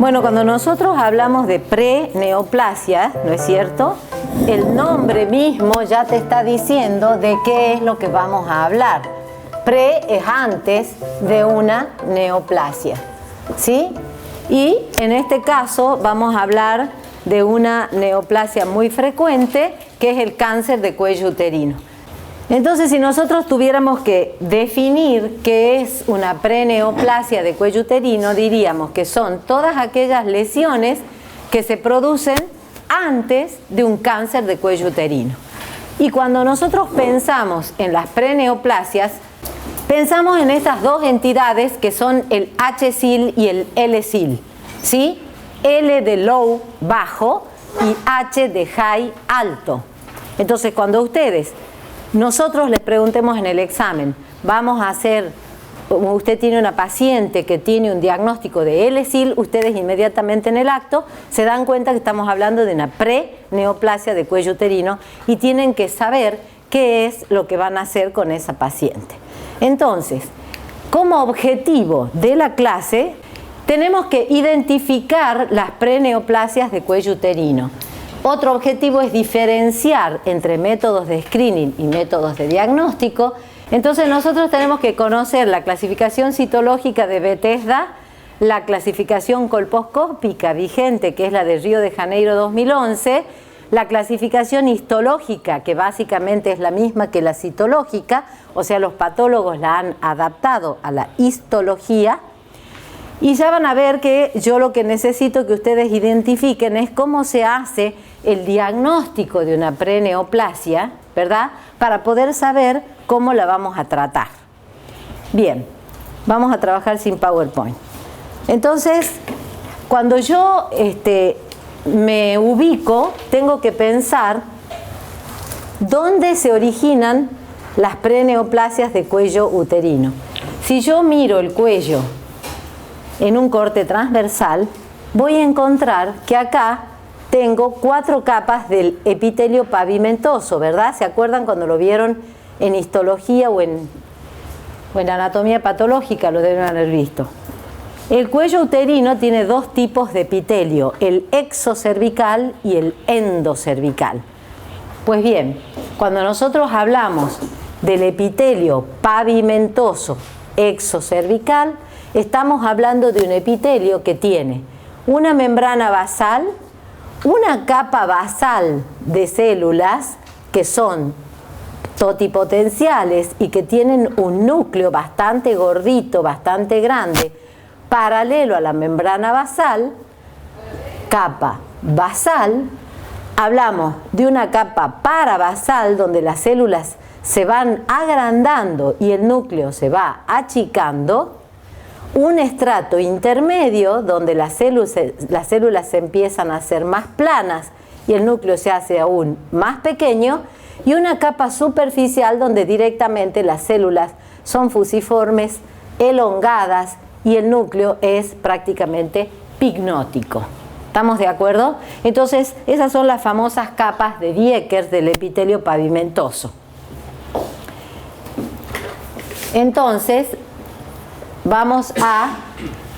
Bueno, cuando nosotros hablamos de preneoplasia, ¿no es cierto? El nombre mismo ya te está diciendo de qué es lo que vamos a hablar. Pre es antes de una neoplasia, ¿sí? Y en este caso vamos a hablar de una neoplasia muy frecuente, que es el cáncer de cuello uterino. Entonces, si nosotros tuviéramos que definir qué es una preneoplasia de cuello uterino, diríamos que son todas aquellas lesiones que se producen antes de un cáncer de cuello uterino. Y cuando nosotros pensamos en las preneoplasias, pensamos en estas dos entidades que son el HSIL y el LSIL, ¿sí? L de low, bajo, y H de high, alto. Entonces, cuando nosotros les preguntemos en el examen, vamos a hacer, usted tiene una paciente que tiene un diagnóstico de LSIL, ustedes inmediatamente en el acto se dan cuenta que estamos hablando de una preneoplasia de cuello uterino y tienen que saber qué es lo que van a hacer con esa paciente. Entonces, como objetivo de la clase, tenemos que identificar las preneoplasias de cuello uterino. Otro objetivo es diferenciar entre métodos de screening y métodos de diagnóstico. Entonces nosotros tenemos que conocer la clasificación citológica de Bethesda, la clasificación colposcópica vigente, que es la de Río de Janeiro 2011, la clasificación histológica, que básicamente es la misma que la citológica, o sea, los patólogos la han adaptado a la histología. Y ya van a ver que yo lo que necesito que ustedes identifiquen es cómo se hace el diagnóstico de una preneoplasia, ¿verdad? Para poder saber cómo la vamos a tratar. Bien, vamos a trabajar sin PowerPoint. Entonces, cuando yo me ubico, tengo que pensar dónde se originan las preneoplasias de cuello uterino. Si yo miro el cuello en un corte transversal, voy a encontrar que acá tengo 4 capas del epitelio pavimentoso, ¿verdad? ¿Se acuerdan cuando lo vieron en histología o en anatomía patológica? Lo deben haber visto. El cuello uterino tiene 2 tipos de epitelio, el exocervical y el endocervical. Pues bien, cuando nosotros hablamos del epitelio pavimentoso exocervical, estamos hablando de un epitelio que tiene una membrana basal, una capa basal de células que son totipotenciales y que tienen un núcleo bastante gordito, bastante grande, paralelo a la membrana basal, capa basal. Hablamos de una capa parabasal donde las células se van agrandando y el núcleo se va achicando. Un estrato intermedio donde las células se empiezan a hacer más planas y el núcleo se hace aún más pequeño, y una capa superficial donde directamente las células son fusiformes, elongadas y el núcleo es prácticamente pignótico. ¿Estamos de acuerdo? Entonces, esas son las famosas capas de Vickers del epitelio pavimentoso. Entonces, vamos a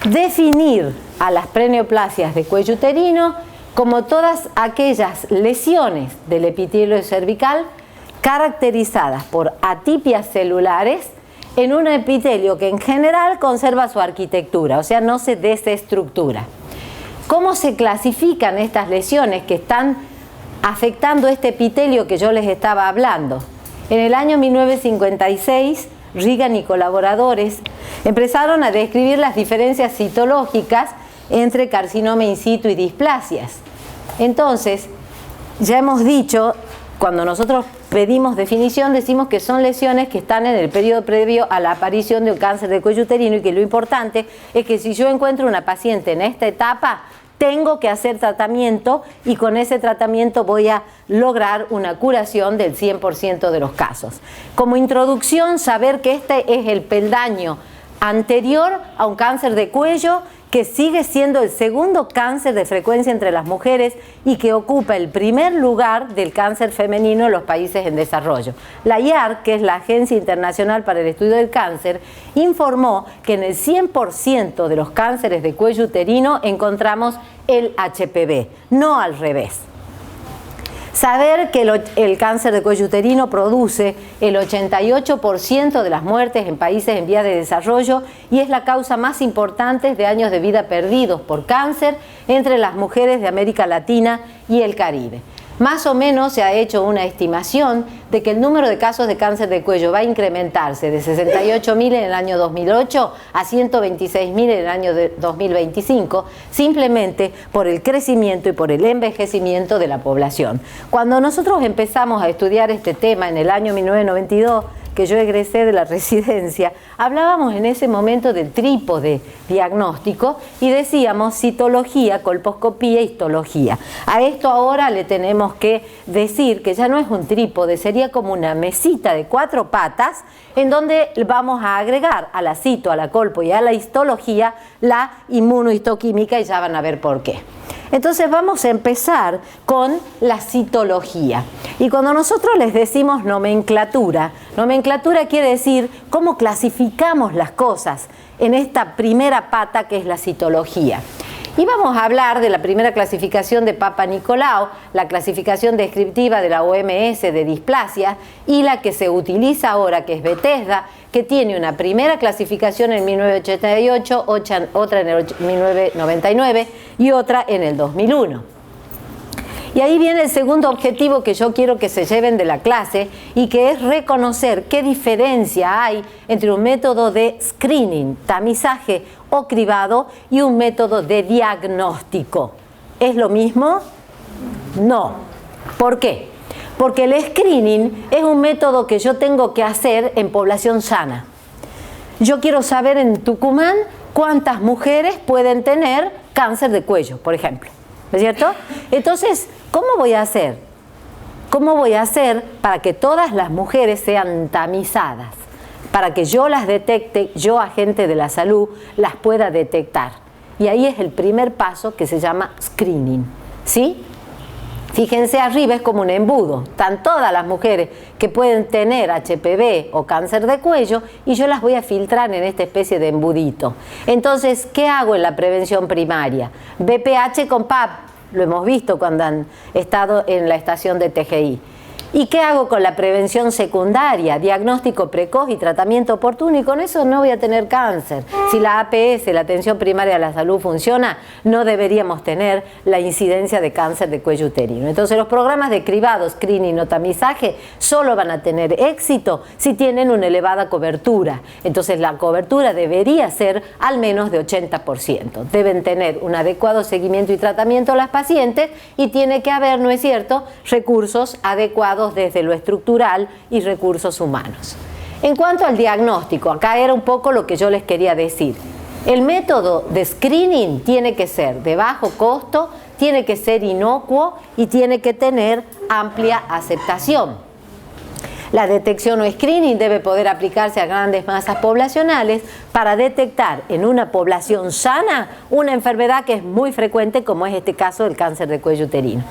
definir a las preneoplasias de cuello uterino como todas aquellas lesiones del epitelio cervical caracterizadas por atipias celulares en un epitelio que en general conserva su arquitectura, o sea, no se desestructura. ¿Cómo se clasifican estas lesiones que están afectando este epitelio que yo les estaba hablando? En el año 1956, Regan y colaboradores empezaron a describir las diferencias citológicas entre carcinoma in situ y displasias. Entonces, ya hemos dicho, cuando nosotros pedimos definición, decimos que son lesiones que están en el periodo previo a la aparición de un cáncer de cuello uterino y que lo importante es que si yo encuentro una paciente en esta etapa, tengo que hacer tratamiento y con ese tratamiento voy a lograr una curación del 100% de los casos. Como introducción, saber que este es el peldaño anterior a un cáncer de cuello que sigue siendo el segundo cáncer de frecuencia entre las mujeres y que ocupa el primer lugar del cáncer femenino en los países en desarrollo. La IARC, que es la Agencia Internacional para el Estudio del Cáncer, informó que en el 100% de los cánceres de cuello uterino encontramos el HPV, no al revés. Saber que el cáncer de cuello uterino produce el 88% de las muertes en países en vías de desarrollo y es la causa más importante de años de vida perdidos por cáncer entre las mujeres de América Latina y el Caribe. Más o menos se ha hecho una estimación de que el número de casos de cáncer de cuello va a incrementarse de 68.000 en el año 2008 a 126.000 en el año 2025, simplemente por el crecimiento y por el envejecimiento de la población. Cuando nosotros empezamos a estudiar este tema en el año 1992, que yo egresé de la residencia, hablábamos en ese momento del trípode diagnóstico y decíamos citología, colposcopía, histología. A esto ahora le tenemos que decir que ya no es un trípode, sería como una mesita de 4 patas en donde vamos a agregar a la cito, a la colpo y a la histología la inmunohistoquímica y ya van a ver por qué. Entonces vamos a empezar con la citología. Y cuando nosotros les decimos nomenclatura, nomenclatura quiere decir cómo clasificamos las cosas en esta primera pata que es la citología. Y vamos a hablar de la primera clasificación de Papa Nicolau, la clasificación descriptiva de la OMS de displasia y la que se utiliza ahora, que es Bethesda, que tiene una primera clasificación en 1988, otra en el 1999 y otra en el 2001. Y ahí viene el segundo objetivo que yo quiero que se lleven de la clase y que es reconocer qué diferencia hay entre un método de screening, tamizaje o cribado y un método de diagnóstico. ¿Es lo mismo? No. ¿Por qué? Porque el screening es un método que yo tengo que hacer en población sana. Yo quiero saber en Tucumán cuántas mujeres pueden tener cáncer de cuello, por ejemplo. ¿No es cierto? Entonces, ¿cómo voy a hacer? ¿Cómo voy a hacer para que todas las mujeres sean tamizadas? Para que yo las detecte, yo, agente de la salud, las pueda detectar. Y ahí es el primer paso que se llama screening. ¿Sí? Fíjense arriba, es como un embudo. Están todas las mujeres que pueden tener HPV o cáncer de cuello y yo las voy a filtrar en esta especie de embudito. Entonces, ¿qué hago en la prevención primaria? BPH con PAP, lo hemos visto cuando han estado en la estación de TGI. ¿Y qué hago con la prevención secundaria? Diagnóstico precoz y tratamiento oportuno, y con eso no voy a tener cáncer. Si la APS, la atención primaria de la salud, funciona, no deberíamos tener la incidencia de cáncer de cuello uterino. Entonces los programas de cribado, screening o tamizaje solo van a tener éxito si tienen una elevada cobertura. Entonces la cobertura debería ser al menos de 80%. Deben tener un adecuado seguimiento y tratamiento a las pacientes y tiene que haber, ¿no es cierto?, recursos adecuados desde lo estructural y recursos humanos. En cuanto al diagnóstico, acá era un poco lo que yo les quería decir. El método de screening tiene que ser de bajo costo, tiene que ser inocuo y tiene que tener amplia aceptación. La detección o screening debe poder aplicarse a grandes masas poblacionales para detectar en una población sana una enfermedad que es muy frecuente, como es este caso del cáncer de cuello uterino.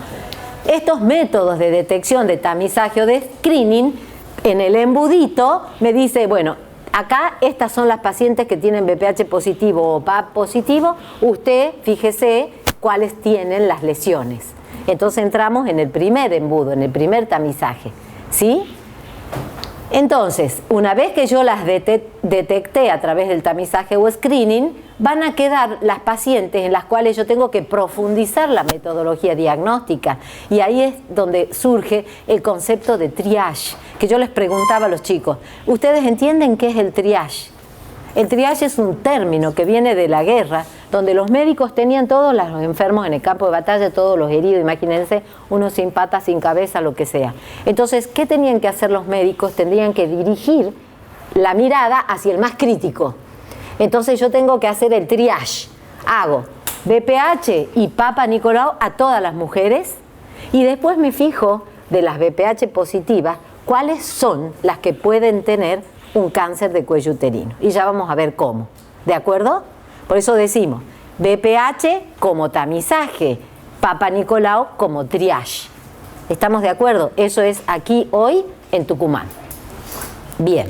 Estos métodos de detección, de tamizaje o de screening, en el embudito me dice, bueno, acá estas son las pacientes que tienen BPH positivo o PAP positivo, usted fíjese cuáles tienen las lesiones. Entonces entramos en el primer embudo, en el primer tamizaje, ¿sí? Entonces, una vez que yo las detecté a través del tamizaje o screening, van a quedar las pacientes en las cuales yo tengo que profundizar la metodología diagnóstica. Y ahí es donde surge el concepto de triage, que yo les preguntaba a los chicos, ¿ustedes entienden qué es el triage? El triage es un término que viene de la guerra, donde los médicos tenían todos los enfermos en el campo de batalla, todos los heridos, imagínense, uno sin patas, sin cabeza, lo que sea. Entonces, ¿qué tenían que hacer los médicos? Tendrían que dirigir la mirada hacia el más crítico. Entonces yo tengo que hacer el triage. Hago BPH y Papa Nicolau a todas las mujeres y después me fijo de las BPH positivas cuáles son las que pueden tener un cáncer de cuello uterino. Y ya vamos a ver cómo. ¿De acuerdo? Por eso decimos, BPH como tamizaje, Papa Nicolau como triage. ¿Estamos de acuerdo? Eso es aquí hoy en Tucumán. Bien,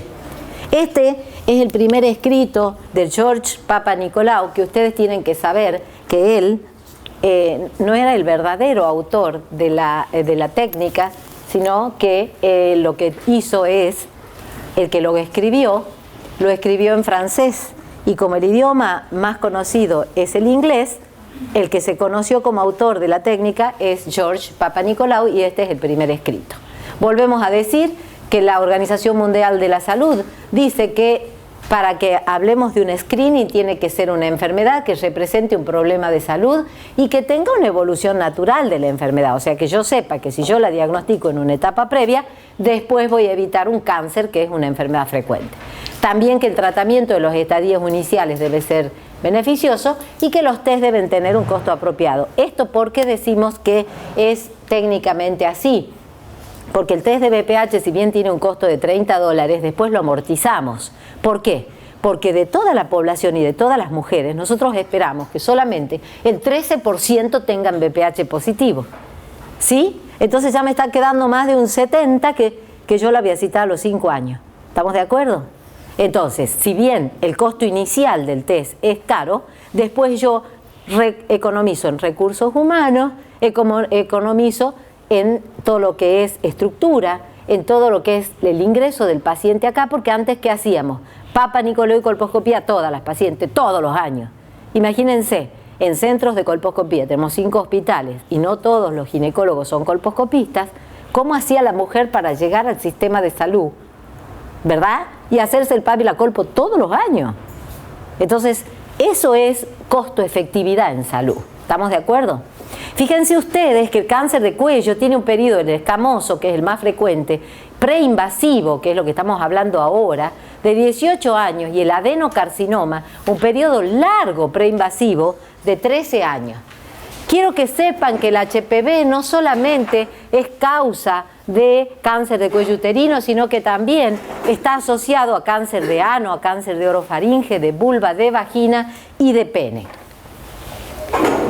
este es el primer escrito del George Papa Nicolau, que ustedes tienen que saber que él no era el verdadero autor de la técnica, sino que lo que hizo es, el que lo escribió en francés, y como el idioma más conocido es el inglés, el que se conoció como autor de la técnica es George Papa Nicolau, y este es el primer escrito. Volvemos a decir que la Organización Mundial de la Salud dice que para que hablemos de un screening tiene que ser una enfermedad que represente un problema de salud y que tenga una evolución natural de la enfermedad. O sea, que yo sepa que si yo la diagnostico en una etapa previa, después voy a evitar un cáncer, que es una enfermedad frecuente. También que el tratamiento de los estadios iniciales debe ser beneficioso y que los test deben tener un costo apropiado. Esto porque decimos que es técnicamente así. Porque el test de BPH, si bien tiene un costo de $30, después lo amortizamos. ¿Por qué? Porque de toda la población y de todas las mujeres, nosotros esperamos que solamente el 13% tengan BPH positivo. ¿Sí? Entonces ya me está quedando más de un 70% que yo la había citado a los 5 años. ¿Estamos de acuerdo? Entonces, si bien el costo inicial del test es caro, después yo economizo en recursos humanos, economizo en todo lo que es estructura, en todo lo que es el ingreso del paciente acá, porque antes, ¿qué hacíamos? Papa Nicolau y colposcopía a todas las pacientes, todos los años. Imagínense, en centros de colposcopía tenemos 5 hospitales y no todos los ginecólogos son colposcopistas. ¿Cómo hacía la mujer para llegar al sistema de salud? ¿Verdad? Y hacerse el PAP y la colpo todos los años. Entonces, eso es costo-efectividad en salud. ¿Estamos de acuerdo? Fíjense ustedes que el cáncer de cuello tiene un periodo, el escamoso, que es el más frecuente, preinvasivo, que es lo que estamos hablando ahora, de 18 años, y el adenocarcinoma, un periodo largo preinvasivo de 13 años. Quiero que sepan que el HPV no solamente es causa de cáncer de cuello uterino, sino que también está asociado a cáncer de ano, a cáncer de orofaringe, de vulva, de vagina y de pene.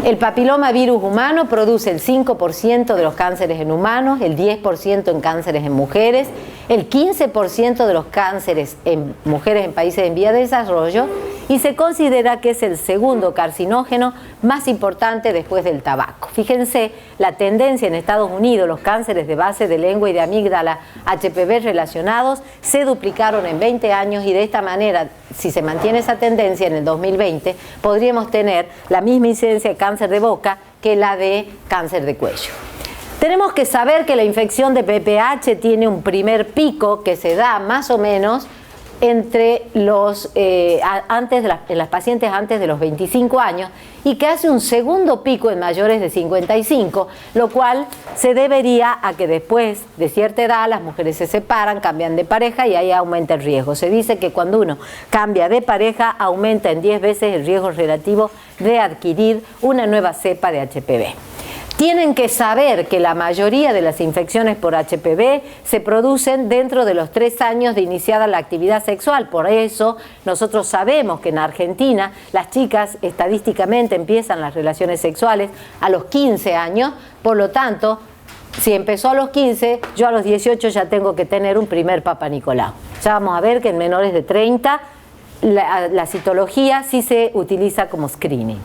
El papiloma virus humano produce el 5% de los cánceres en humanos, el 10% en cánceres en mujeres, el 15% de los cánceres en mujeres en países en vía de desarrollo, y se considera que es el segundo carcinógeno más importante después del tabaco. Fíjense la tendencia en Estados Unidos: los cánceres de base de lengua y de amígdala HPV relacionados se duplicaron en 20 años, y de esta manera, si se mantiene esa tendencia en el 2020, podríamos tener la misma incidencia de cáncer de boca que la de cáncer de cuello. Tenemos que saber que la infección de BPH tiene un primer pico que se da más o menos entre los en las pacientes antes de los 25 años, y que hace un segundo pico en mayores de 55, lo cual se debería a que después de cierta edad las mujeres se separan, cambian de pareja y ahí aumenta el riesgo. Se dice que cuando uno cambia de pareja aumenta en 10 veces el riesgo relativo de adquirir una nueva cepa de HPV. Tienen que saber que la mayoría de las infecciones por HPV se producen dentro de los 3 años de iniciada la actividad sexual. Por eso nosotros sabemos que en Argentina las chicas estadísticamente empiezan las relaciones sexuales a los 15 años. Por lo tanto, si empezó a los 15, yo a los 18 ya tengo que tener un primer Papa Nicolau. Ya vamos a ver que en menores de 30 la citología sí se utiliza como screening.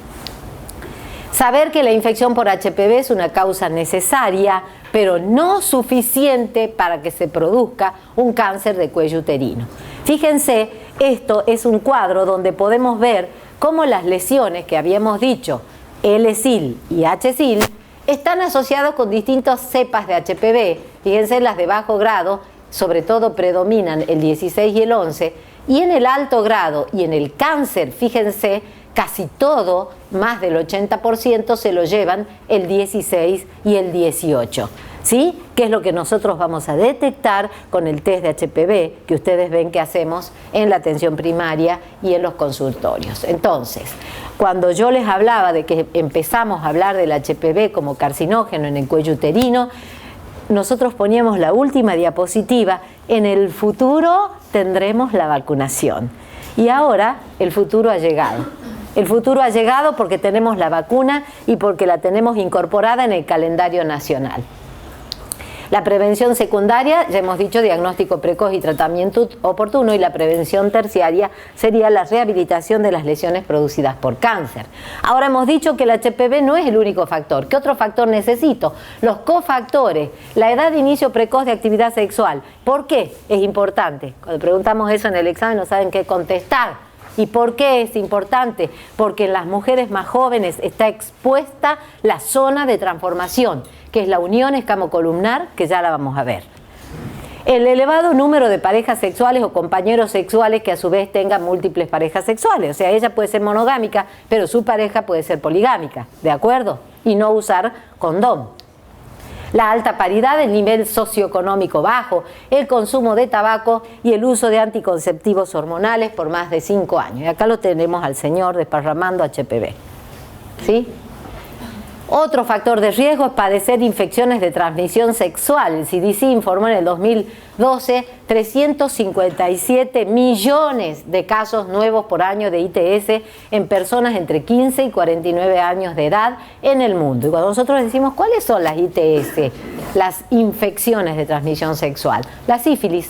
Saber que la infección por HPV es una causa necesaria, pero no suficiente para que se produzca un cáncer de cuello uterino. Fíjense, esto es un cuadro donde podemos ver cómo las lesiones que habíamos dicho, L-Sil y H-Sil, están asociados con distintas cepas de HPV. Fíjense, las de bajo grado, sobre todo predominan el 16 y el 11, y en el alto grado y en el cáncer, fíjense, casi todo, más del 80%, se lo llevan el 16 y el 18. ¿Sí? ¿Qué es lo que nosotros vamos a detectar con el test de HPV que ustedes ven que hacemos en la atención primaria y en los consultorios? Entonces, cuando yo les hablaba de que empezamos a hablar del HPV como carcinógeno en el cuello uterino, nosotros poníamos la última diapositiva: en el futuro tendremos la vacunación. Y ahora el futuro ha llegado. El futuro ha llegado porque tenemos la vacuna y porque la tenemos incorporada en el calendario nacional. La prevención secundaria, ya hemos dicho, diagnóstico precoz y tratamiento oportuno, y la prevención terciaria sería la rehabilitación de las lesiones producidas por cáncer. Ahora hemos dicho que el HPV no es el único factor. ¿Qué otro factor necesito? Los cofactores, la edad de inicio precoz de actividad sexual. ¿Por qué es importante? Cuando preguntamos eso en el examen no saben qué contestar. ¿Y por qué es importante? Porque en las mujeres más jóvenes está expuesta la zona de transformación, que es la unión escamocolumnar, que ya la vamos a ver. El elevado número de parejas sexuales o compañeros sexuales que a su vez tengan múltiples parejas sexuales. O sea, ella puede ser monogámica, pero su pareja puede ser poligámica, ¿de acuerdo? Y no usar condón. La alta paridad, el nivel socioeconómico bajo, el consumo de tabaco y el uso de anticonceptivos hormonales por más de 5 años. Y acá lo tenemos al señor desparramando HPV. ¿Sí? Otro factor de riesgo es padecer infecciones de transmisión sexual. El CDC informó en el 2012 357 millones de casos nuevos por año de ITS en personas entre 15 y 49 años de edad en el mundo. Y cuando nosotros decimos cuáles son las ITS, las infecciones de transmisión sexual, la sífilis,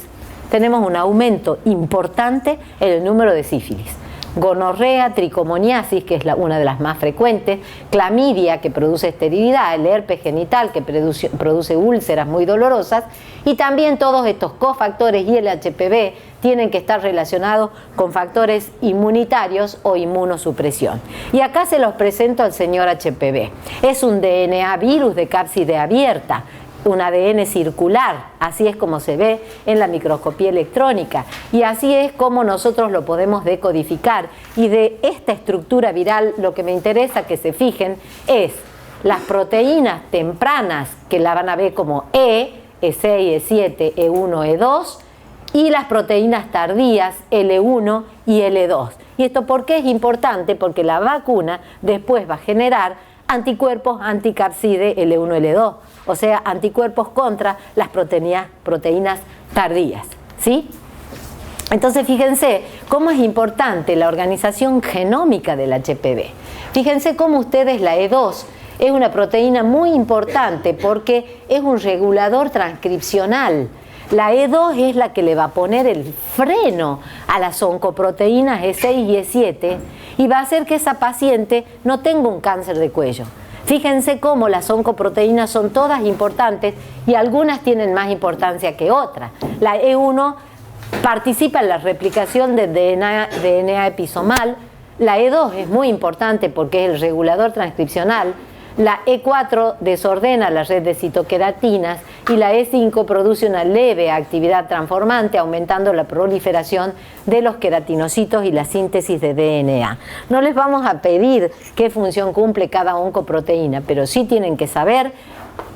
tenemos un aumento importante en el número de sífilis. Gonorrea, tricomoniasis, que es una de las más frecuentes, clamidia, que produce esterilidad, el herpes genital, que produce úlceras muy dolorosas, y también todos estos cofactores y el HPV tienen que estar relacionados con factores inmunitarios o inmunosupresión. Y acá se los presento al señor HPV. Es un DNA virus de cápside abierta, un ADN circular, así es como se ve en la microscopía electrónica, y así es como nosotros lo podemos decodificar. Y de esta estructura viral lo que me interesa que se fijen es las proteínas tempranas, que la van a ver como E, E6, E7, E1, E2, y las proteínas tardías, L1 y L2. ¿Y esto por qué es importante? Porque la vacuna después va a generar anticuerpos anticapside L1, L2, o sea, anticuerpos contra las proteínas tardías, ¿sí? Entonces, fíjense cómo es importante la organización genómica del HPV. Fíjense cómo ustedes la E2 es una proteína muy importante porque es un regulador transcripcional. La E2 es la que le va a poner el freno a las oncoproteínas E6 y E7 y va a hacer que esa paciente no tenga un cáncer de cuello. Fíjense cómo las oncoproteínas son todas importantes y algunas tienen más importancia que otras. La E1 participa en la replicación del DNA episomal. La E2 es muy importante porque es el regulador transcripcional. La E4 desordena la red de citoqueratinas y la E5 produce una leve actividad transformante, aumentando la proliferación de los queratinocitos y la síntesis de DNA. No les vamos a pedir qué función cumple cada oncoproteína, pero sí tienen que saber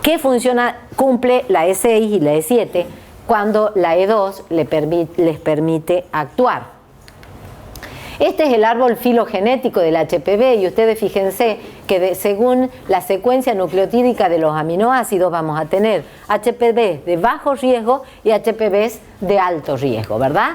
qué función cumple la E6 y la E7 cuando la E2 les permite actuar. Este es el árbol filogenético del HPV y ustedes fíjense que según la secuencia nucleotídica de los aminoácidos vamos a tener HPV de bajo riesgo y HPVs de alto riesgo, ¿verdad?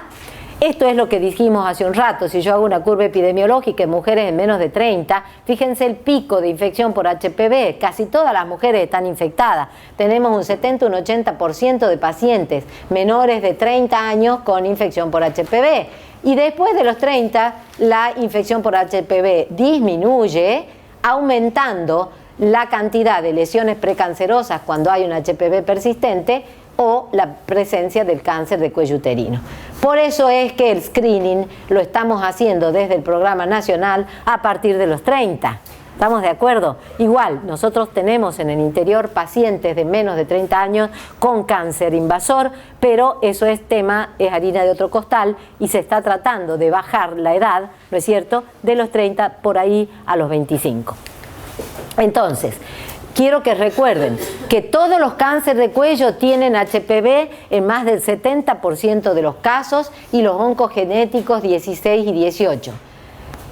Esto es lo que dijimos hace un rato. Si yo hago una curva epidemiológica en mujeres en menos de 30, fíjense el pico de infección por HPV. Casi todas las mujeres están infectadas. Tenemos un 70, un 80% de pacientes menores de 30 años con infección por HPV. Y después de los 30, la infección por HPV disminuye, aumentando la cantidad de lesiones precancerosas cuando hay un HPV persistente o la presencia del cáncer de cuello uterino. Por eso es que el screening lo estamos haciendo desde el Programa Nacional a partir de los 30. ¿Estamos de acuerdo? Igual, nosotros tenemos en el interior pacientes de menos de 30 años con cáncer invasor, pero eso es harina de otro costal y se está tratando de bajar la edad, ¿no es cierto?, de los 30 por ahí a los 25. Entonces, quiero que recuerden que todos los cánceres de cuello tienen HPV en más del 70% de los casos y los oncogenéticos 16 y 18.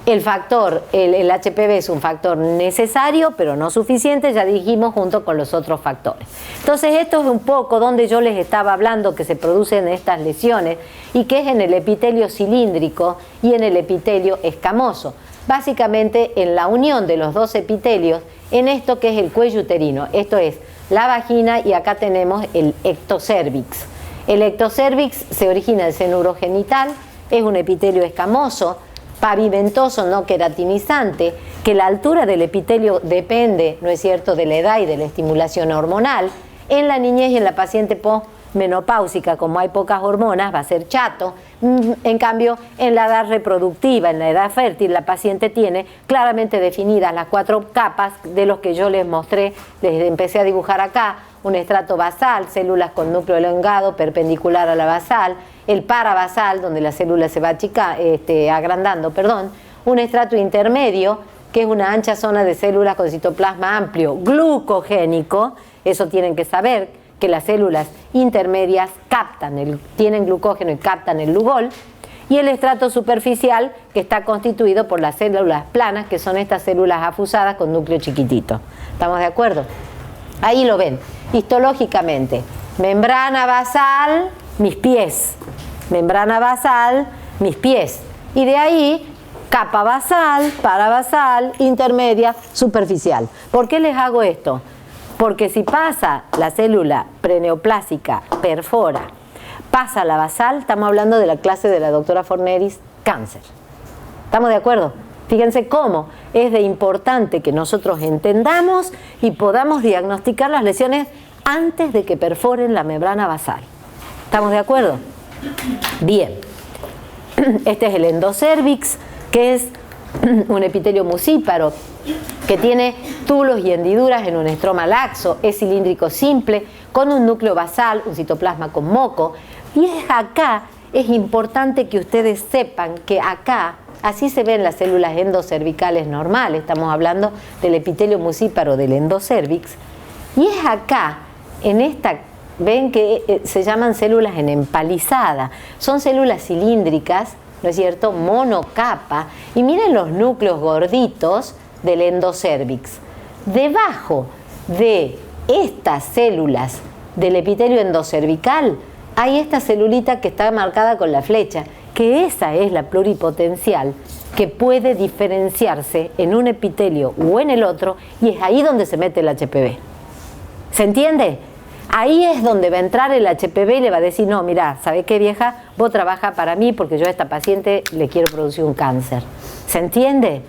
El HPV es un factor necesario, pero no suficiente, ya dijimos, junto con los otros factores. Entonces, esto es un poco donde yo les estaba hablando que se producen estas lesiones y que es en el epitelio cilíndrico y en el epitelio escamoso. básicamente en la unión de los dos epitelios en esto que es el cuello uterino. Esto es la vagina y acá tenemos el ectocervix. El ectocervix se origina del seno urogenital, es un epitelio escamoso, pavimentoso, no queratinizante, que la altura del epitelio depende, ¿no es cierto?, de la edad y de la estimulación hormonal. En la niñez y en la paciente posmenopáusica, como hay pocas hormonas, va a ser chato. En cambio, en la edad reproductiva, en la edad fértil, la paciente tiene claramente definidas las 4 capas de los que yo les mostré, les empecé a dibujar acá: un estrato basal, células con núcleo elongado perpendicular a la basal; el parabasal, donde la célula se va agrandando, un estrato intermedio, que es una ancha zona de células con citoplasma amplio, glucogénico. Eso tienen que saber, que las células intermedias tienen glucógeno y captan el lugol. Y el estrato superficial, que está constituido por las células planas, que son estas células afusadas con núcleo chiquitito. ¿Estamos de acuerdo? Ahí lo ven, histológicamente. Membrana basal, mis pies. Membrana basal, mis pies. Y de ahí, capa basal, parabasal, intermedia, superficial. ¿Por qué les hago esto? Porque si pasa la célula preneoplásica, perfora, pasa la basal, estamos hablando de la clase de la doctora Forneris, cáncer. ¿Estamos de acuerdo? Fíjense cómo es de importante que nosotros entendamos y podamos diagnosticar las lesiones antes de que perforen la membrana basal. ¿Estamos de acuerdo? Bien. Este es el endocervix, que es un epitelio mucíparo que tiene túbulos y hendiduras en un estroma laxo, es cilíndrico simple, con un núcleo basal, un citoplasma con moco. Y es importante que ustedes sepan que acá, así se ven las células endocervicales normales, estamos hablando del epitelio mucíparo del endocervix, y es acá, en esta, ven que se llaman células en empalizada, son células cilíndricas, ¿no es cierto?, monocapa, y miren los núcleos gorditos del endocervix. Debajo de estas células del epitelio endocervical hay esta celulita que está marcada con la flecha, que esa es la pluripotencial que puede diferenciarse en un epitelio o en el otro, y es ahí donde se mete el HPV. ¿Se entiende? Ahí es donde va a entrar el HPV y le va a decir: no, mira, ¿sabe qué, vieja? Vos trabajás para mí porque yo a esta paciente le quiero producir un cáncer. ¿Se entiende?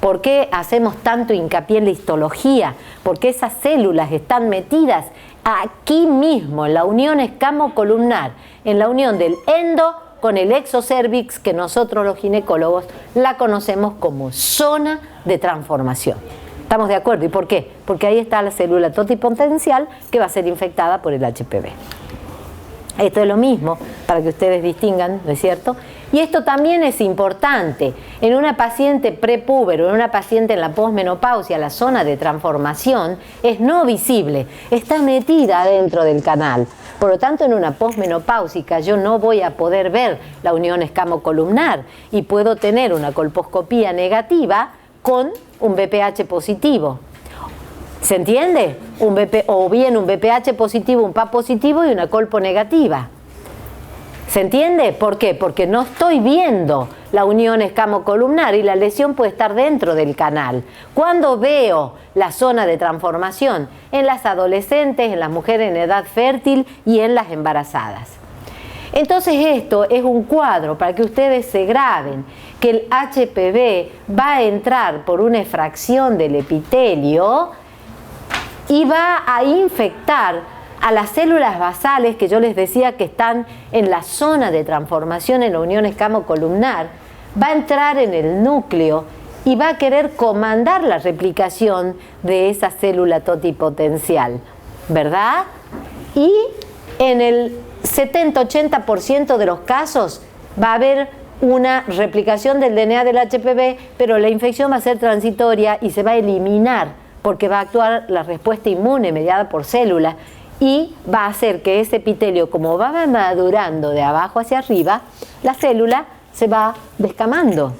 ¿Por qué hacemos tanto hincapié en la histología? Porque esas células están metidas aquí mismo, en la unión escamo-columnar, en la unión del endo con el exocervix, que nosotros los ginecólogos la conocemos como zona de transformación. ¿Estamos de acuerdo? ¿Y por qué? Porque ahí está la célula totipotencial que va a ser infectada por el HPV. Esto es lo mismo para que ustedes distingan, ¿no es cierto? Y esto también es importante. En una paciente prepúbero, en una paciente en la posmenopausia, la zona de transformación es no visible, está metida dentro del canal. Por lo tanto, en una posmenopáusica yo no voy a poder ver la unión escamo-columnar y puedo tener una colposcopía negativa con un BPH positivo. ¿Se entiende? O bien un BPH positivo, un PAP positivo y una colpo negativa. ¿Se entiende? ¿Por qué? Porque no estoy viendo la unión escamo-columnar y la lesión puede estar dentro del canal. ¿Cuándo veo la zona de transformación? En las adolescentes, en las mujeres en edad fértil y en las embarazadas. Entonces esto es un cuadro para que ustedes se graben que el HPV va a entrar por una efracción del epitelio y va a infectar a las células basales que yo les decía que están en la zona de transformación en la unión escamo-columnar, va a entrar en el núcleo y va a querer comandar la replicación de esa célula totipotencial, ¿verdad? Y en el 70-80% de los casos va a haber una replicación del DNA del HPV, pero la infección va a ser transitoria y se va a eliminar porque va a actuar la respuesta inmune mediada por células y va a hacer que ese epitelio, como va madurando de abajo hacia arriba, la célula se va descamando.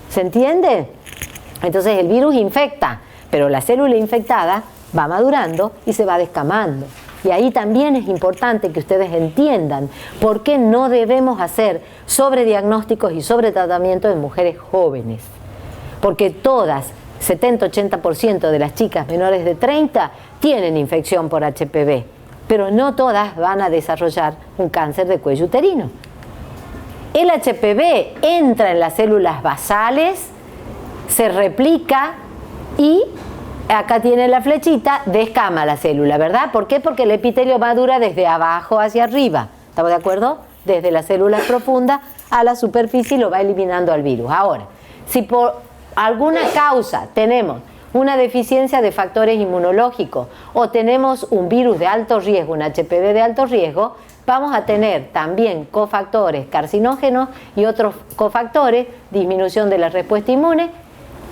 ¿Se entiende? Entonces el virus infecta, pero la célula infectada va madurando y se va descamando. Y ahí también es importante que ustedes entiendan por qué no debemos hacer sobrediagnósticos y sobretratamientos en mujeres jóvenes. porque todas, 70-80% de las chicas menores de 30 tienen infección por HPV, pero no todas van a desarrollar un cáncer de cuello uterino. El HPV entra en las células basales, se replica y acá tiene la flechita, descama la célula, ¿verdad? ¿Por qué? Porque el epitelio madura desde abajo hacia arriba, ¿estamos de acuerdo? Desde las células profundas a la superficie y lo va eliminando al virus. Ahora, si por alguna causa tenemos una deficiencia de factores inmunológicos o tenemos un virus de alto riesgo, un HPV de alto riesgo, vamos a tener también cofactores carcinógenos y otros cofactores, disminución de la respuesta inmune,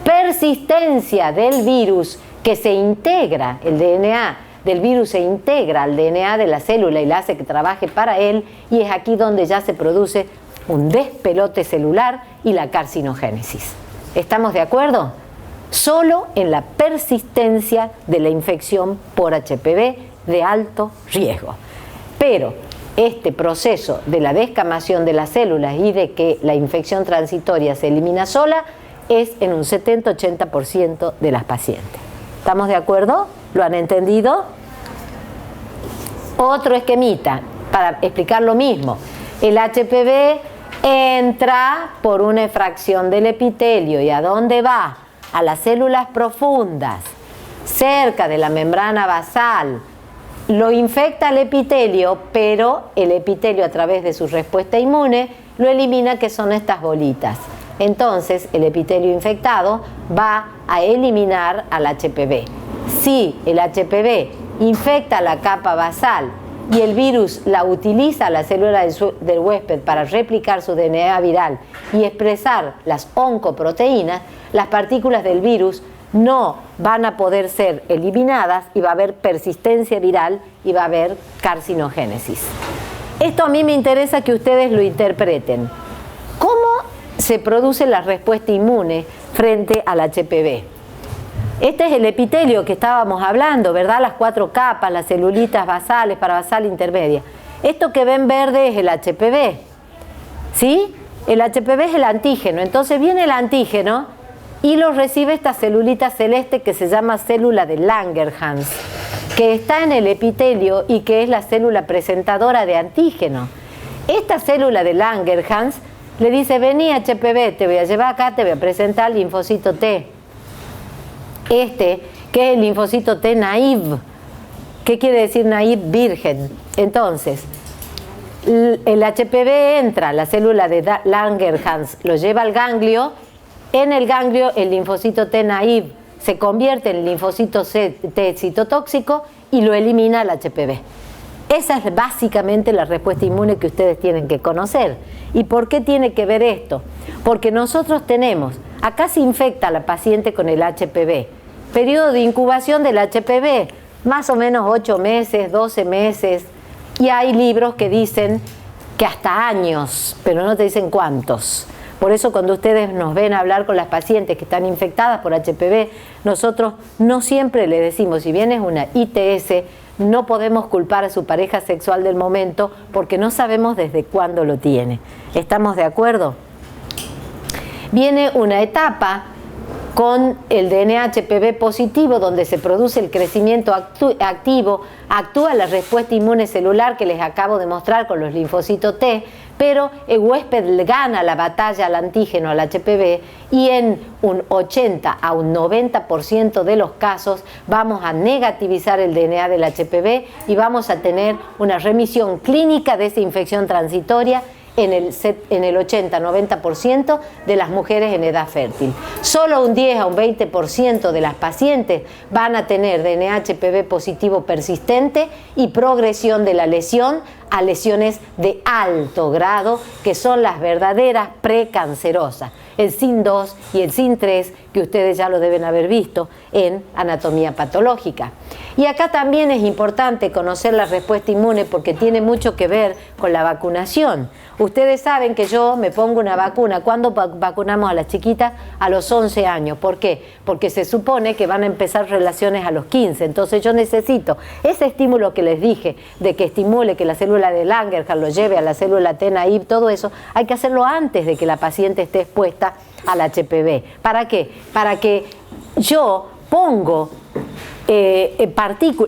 persistencia del virus que se integra, el DNA del virus se integra al DNA de la célula y la hace que trabaje para él, y es aquí donde ya se produce un despelote celular y la carcinogénesis. ¿Estamos de acuerdo? Solo en la persistencia de la infección por HPV de alto riesgo. Pero este proceso de la descamación de las células y de que la infección transitoria se elimina sola es en un 70-80% de las pacientes. ¿Estamos de acuerdo? ¿Lo han entendido? Otro esquemita para explicar lo mismo. El HPV entra por una fracción del epitelio. ¿Y a dónde va? A las células profundas, cerca de la membrana basal. Lo infecta el epitelio, pero el epitelio a través de su respuesta inmune lo elimina, que son estas bolitas. Entonces el epitelio infectado va a eliminar al HPV. Si el HPV infecta la capa basal y el virus la utiliza, la célula del huésped, para replicar su DNA viral y expresar las oncoproteínas, las partículas del virus no van a poder ser eliminadas y va a haber persistencia viral y va a haber carcinogénesis. Esto a mí me interesa que ustedes lo interpreten. ¿Cómo se produce la respuesta inmune frente al HPV? Este es el epitelio que estábamos hablando, ¿verdad? Las 4 capas, las celulitas basales, parabasal, intermedia. Esto que ven verde es el HPV, ¿sí? El HPV es el antígeno. Entonces viene el antígeno y lo recibe esta celulita celeste que se llama célula de Langerhans, que está en el epitelio y que es la célula presentadora de antígeno. Esta célula de Langerhans le dice: vení HPV, te voy a llevar acá, te voy a presentar el linfocito T. Que es el linfocito T naive. ¿Qué quiere decir naive? Virgen. Entonces, el HPV entra, la célula de Langerhans lo lleva al ganglio. En el ganglio, el linfocito T naive se convierte en linfocito T citotóxico y lo elimina el HPV. Esa es básicamente la respuesta inmune que ustedes tienen que conocer. ¿Y por qué tiene que ver esto? Porque nosotros tenemos, acá se infecta a la paciente con el HPV. Periodo de incubación del HPV, más o menos 8 meses, 12 meses. Y hay libros que dicen que hasta años, pero no te dicen cuántos. Por eso cuando ustedes nos ven hablar con las pacientes que están infectadas por HPV, nosotros no siempre le decimos, si bien es una ITS, no podemos culpar a su pareja sexual del momento porque no sabemos desde cuándo lo tiene. ¿Estamos de acuerdo? Viene una etapa con el DNA HPV positivo donde se produce el crecimiento activo, actúa la respuesta inmune celular que les acabo de mostrar con los linfocitos T, pero el huésped le gana la batalla al antígeno, al HPV, y en un 80 a un 90% de los casos vamos a negativizar el DNA del HPV y vamos a tener una remisión clínica de esa infección transitoria en el 80-90% de las mujeres en edad fértil. Solo un 10 a un 20% de las pacientes van a tener DNA HPV positivo persistente y progresión de la lesión a lesiones de alto grado, que son las verdaderas precancerosas, el SIN2 y el SIN3, que ustedes ya lo deben haber visto en anatomía patológica. Y acá también es importante conocer la respuesta inmune porque tiene mucho que ver con la vacunación. Ustedes saben que yo me pongo una vacuna. ¿Cuándo vacunamos a las chiquitas? A los 11 años. ¿Por qué? Porque se supone que van a empezar relaciones a los 15. Entonces yo necesito ese estímulo que les dije, de que estimule que la célula de Langerhans lo lleve a la célula T naive, todo eso, hay que hacerlo antes de que la paciente esté expuesta respuesta al HPV. ¿Para qué? Para que yo pongo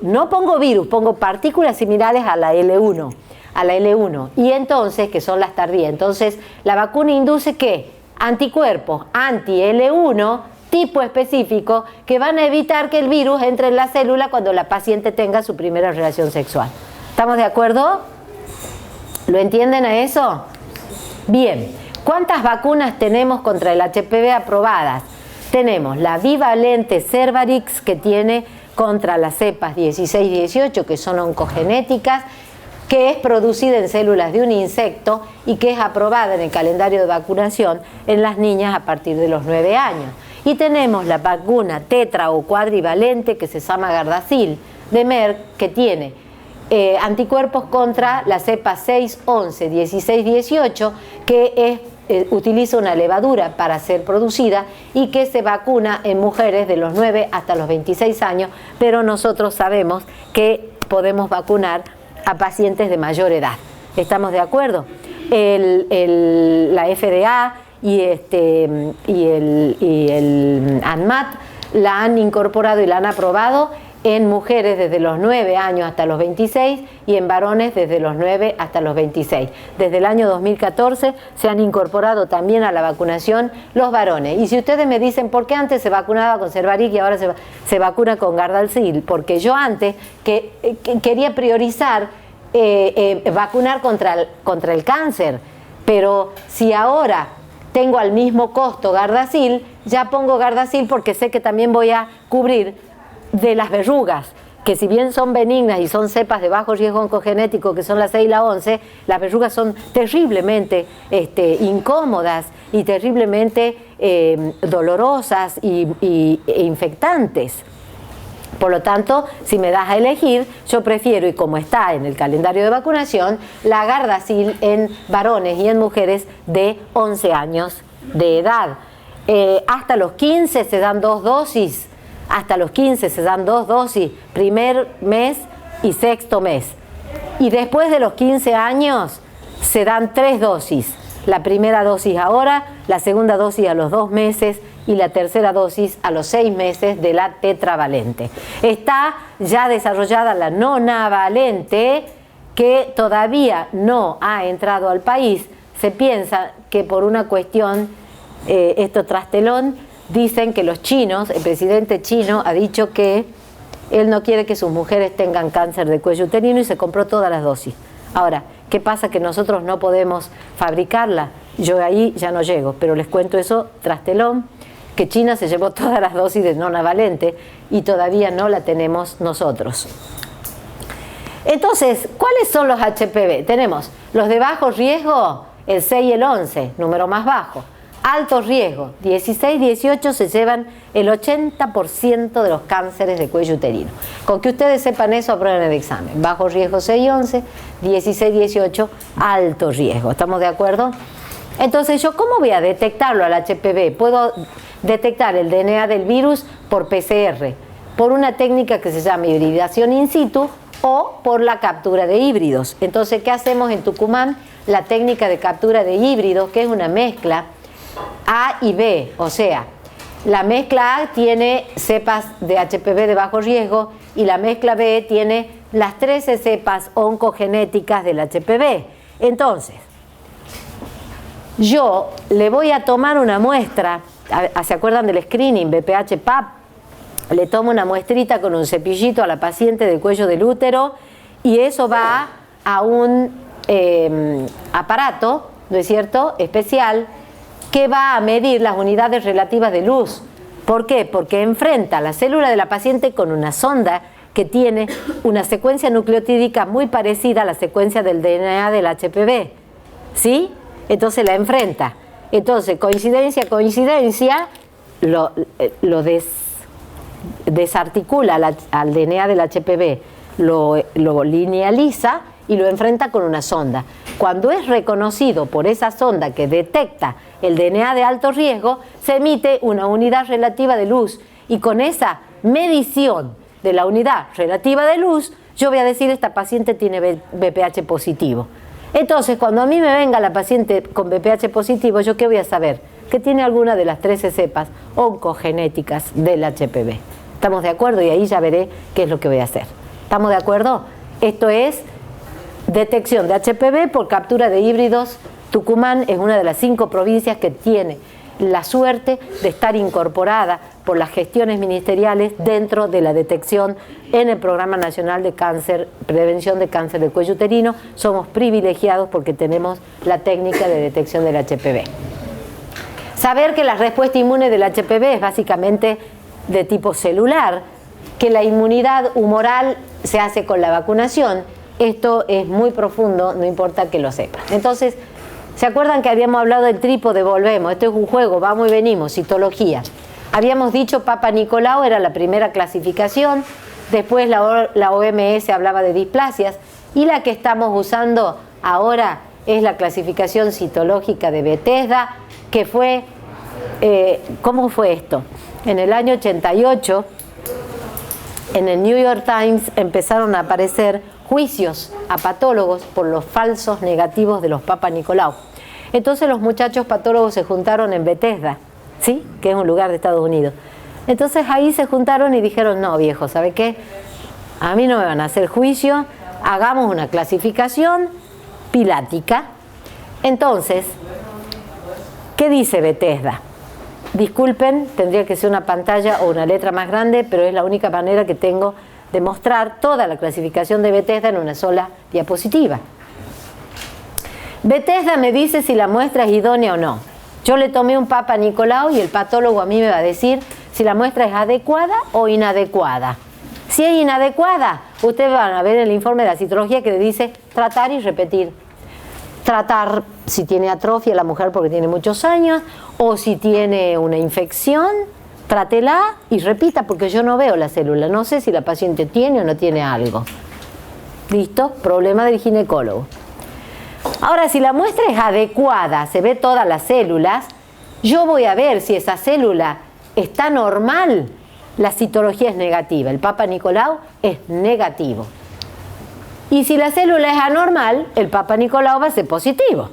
no pongo virus, pongo partículas similares a la L1, y entonces, que son las tardías. Entonces, la vacuna induce ¿qué? Anticuerpos anti-L1 tipo específico que van a evitar que el virus entre en la célula cuando la paciente tenga su primera relación sexual. ¿Estamos de acuerdo? ¿Lo entienden a eso? Bien. ¿Cuántas vacunas tenemos contra el HPV aprobadas? Tenemos la bivalente Cervarix, que tiene contra las cepas 16 y 18, que son oncogenéticas, que es producida en células de un insecto y que es aprobada en el calendario de vacunación en las niñas a partir de los 9 años. Y tenemos la vacuna tetra o cuadrivalente, que se llama Gardasil, de Merck, que tiene anticuerpos contra la cepa 6, 11, 16, 18, que utiliza una levadura para ser producida y que se vacuna en mujeres de los 9 hasta los 26 años, pero nosotros sabemos que podemos vacunar a pacientes de mayor edad. ¿Estamos de acuerdo? La FDA y el ANMAT la han incorporado y la han aprobado en mujeres desde los 9 años hasta los 26 y en varones desde los 9 hasta los 26. Desde el año 2014 se han incorporado también a la vacunación los varones. Y si ustedes me dicen, ¿por qué antes se vacunaba con Cervarix y ahora se vacuna con Gardasil? Porque yo antes quería priorizar vacunar contra el cáncer, pero si ahora tengo al mismo costo Gardasil, ya pongo Gardasil porque sé que también voy a cubrir de las verrugas, que si bien son benignas y son cepas de bajo riesgo oncogenético, que son la 6 y la 11, las verrugas son terriblemente incómodas y terriblemente dolorosas e infectantes. Por lo tanto, si me das a elegir, yo prefiero, y como está en el calendario de vacunación, la Gardasil en varones y en mujeres de 11 años de edad. Hasta los 15 se dan 2 dosis. Hasta los 15 se dan 2 dosis, primer mes y sexto mes. Y después de los 15 años se dan 3 dosis. La primera dosis ahora, la segunda dosis a los 2 meses y la tercera dosis a los 6 meses de la tetravalente. Está ya desarrollada la nonavalente, que todavía no ha entrado al país. Se piensa que por una cuestión, trastelón, dicen que los chinos, el presidente chino ha dicho que él no quiere que sus mujeres tengan cáncer de cuello uterino y se compró todas las dosis. Ahora, ¿qué pasa? Que nosotros no podemos fabricarla. Yo ahí ya no llego, pero les cuento eso, trastelón, que China se llevó todas las dosis de nonavalente y todavía no la tenemos nosotros. Entonces, ¿cuáles son los HPV? Tenemos los de bajo riesgo, el 6 y el 11, número más bajo. Alto riesgo, 16, 18 se llevan el 80% de los cánceres de cuello uterino. Con que ustedes sepan eso, aprueben el examen. Bajo riesgo 6 y 11, 16, 18, alto riesgo. ¿Estamos de acuerdo? Entonces, ¿yo cómo voy a detectarlo al HPV? Puedo detectar el DNA del virus por PCR, por una técnica que se llama hibridación in situ o por la captura de híbridos. Entonces, ¿qué hacemos en Tucumán? La técnica de captura de híbridos, que es una mezcla A y B, o sea, la mezcla A tiene cepas de HPV de bajo riesgo y la mezcla B tiene las 13 cepas oncogenéticas del HPV. Entonces, yo le voy a tomar una muestra, ¿se acuerdan del screening, BPH-PAP? Le tomo una muestrita con un cepillito a la paciente del cuello del útero y eso va a un aparato, ¿no es cierto?, especial, que va a medir las unidades relativas de luz. ¿Por qué? Porque enfrenta la célula de la paciente con una sonda que tiene una secuencia nucleotídica muy parecida a la secuencia del DNA del HPV. ¿Sí? Entonces la enfrenta. Entonces, coincidencia, lo desarticula al DNA del HPV, lo linealiza y lo enfrenta con una sonda. Cuando es reconocido por esa sonda que detecta el DNA de alto riesgo, se emite una unidad relativa de luz y con esa medición de la unidad relativa de luz, yo voy a decir esta paciente tiene BPH positivo. Entonces, cuando a mí me venga la paciente con BPH positivo, ¿yo qué voy a saber? que tiene alguna de las 13 cepas oncogenéticas del HPV. ¿Estamos de acuerdo? Y ahí ya veré qué es lo que voy a hacer. ¿Estamos de acuerdo? Esto es detección de HPV por captura de híbridos. Tucumán es una de las 5 provincias que tiene la suerte de estar incorporada por las gestiones ministeriales dentro de la detección en el Programa Nacional de Cáncer, Prevención de Cáncer de Cuello Uterino. Somos privilegiados porque tenemos la técnica de detección del HPV. Saber que la respuesta inmune del HPV es básicamente de tipo celular, que la inmunidad humoral se hace con la vacunación. Esto es muy profundo, no importa que lo sepan. Entonces, ¿se acuerdan que habíamos hablado del trípode? Volvemos, esto es un juego, vamos y venimos, citología. Habíamos dicho Papa Nicolau era la primera clasificación, después la OMS hablaba de displasias, y la que estamos usando ahora es la clasificación citológica de Bethesda, que fue, ¿cómo fue esto? En el año 88, en el New York Times empezaron a aparecer juicios a patólogos por los falsos negativos de los Papa Nicolau. Entonces los muchachos patólogos se juntaron en Bethesda, ¿sí? Que es un lugar de Estados Unidos. Entonces ahí se juntaron y dijeron, no viejo, ¿sabe qué? A mí no me van a hacer juicio, hagamos una clasificación pilática. Entonces, ¿qué dice Bethesda? Disculpen, tendría que ser una pantalla o una letra más grande, pero es la única manera que tengo de mostrar toda la clasificación de Bethesda en una sola diapositiva. Bethesda me dice si la muestra es idónea o no. Yo le tomé un Papa Nicolau y el patólogo a mí me va a decir si la muestra es adecuada o inadecuada. Si es inadecuada, ustedes van a ver el informe de la citología que le dice tratar y repetir. Tratar si tiene atrofia la mujer porque tiene muchos años, o si tiene una infección, trátela y repita, porque yo no veo la célula, no sé si la paciente tiene o no tiene algo. ¿Listo? Problema del ginecólogo. Ahora, si la muestra es adecuada, se ve todas las células, yo voy a ver si esa célula está normal. La citología es negativa, el Papa Nicolau es negativo. Y si la célula es anormal, el Papa Nicolau va a ser positivo.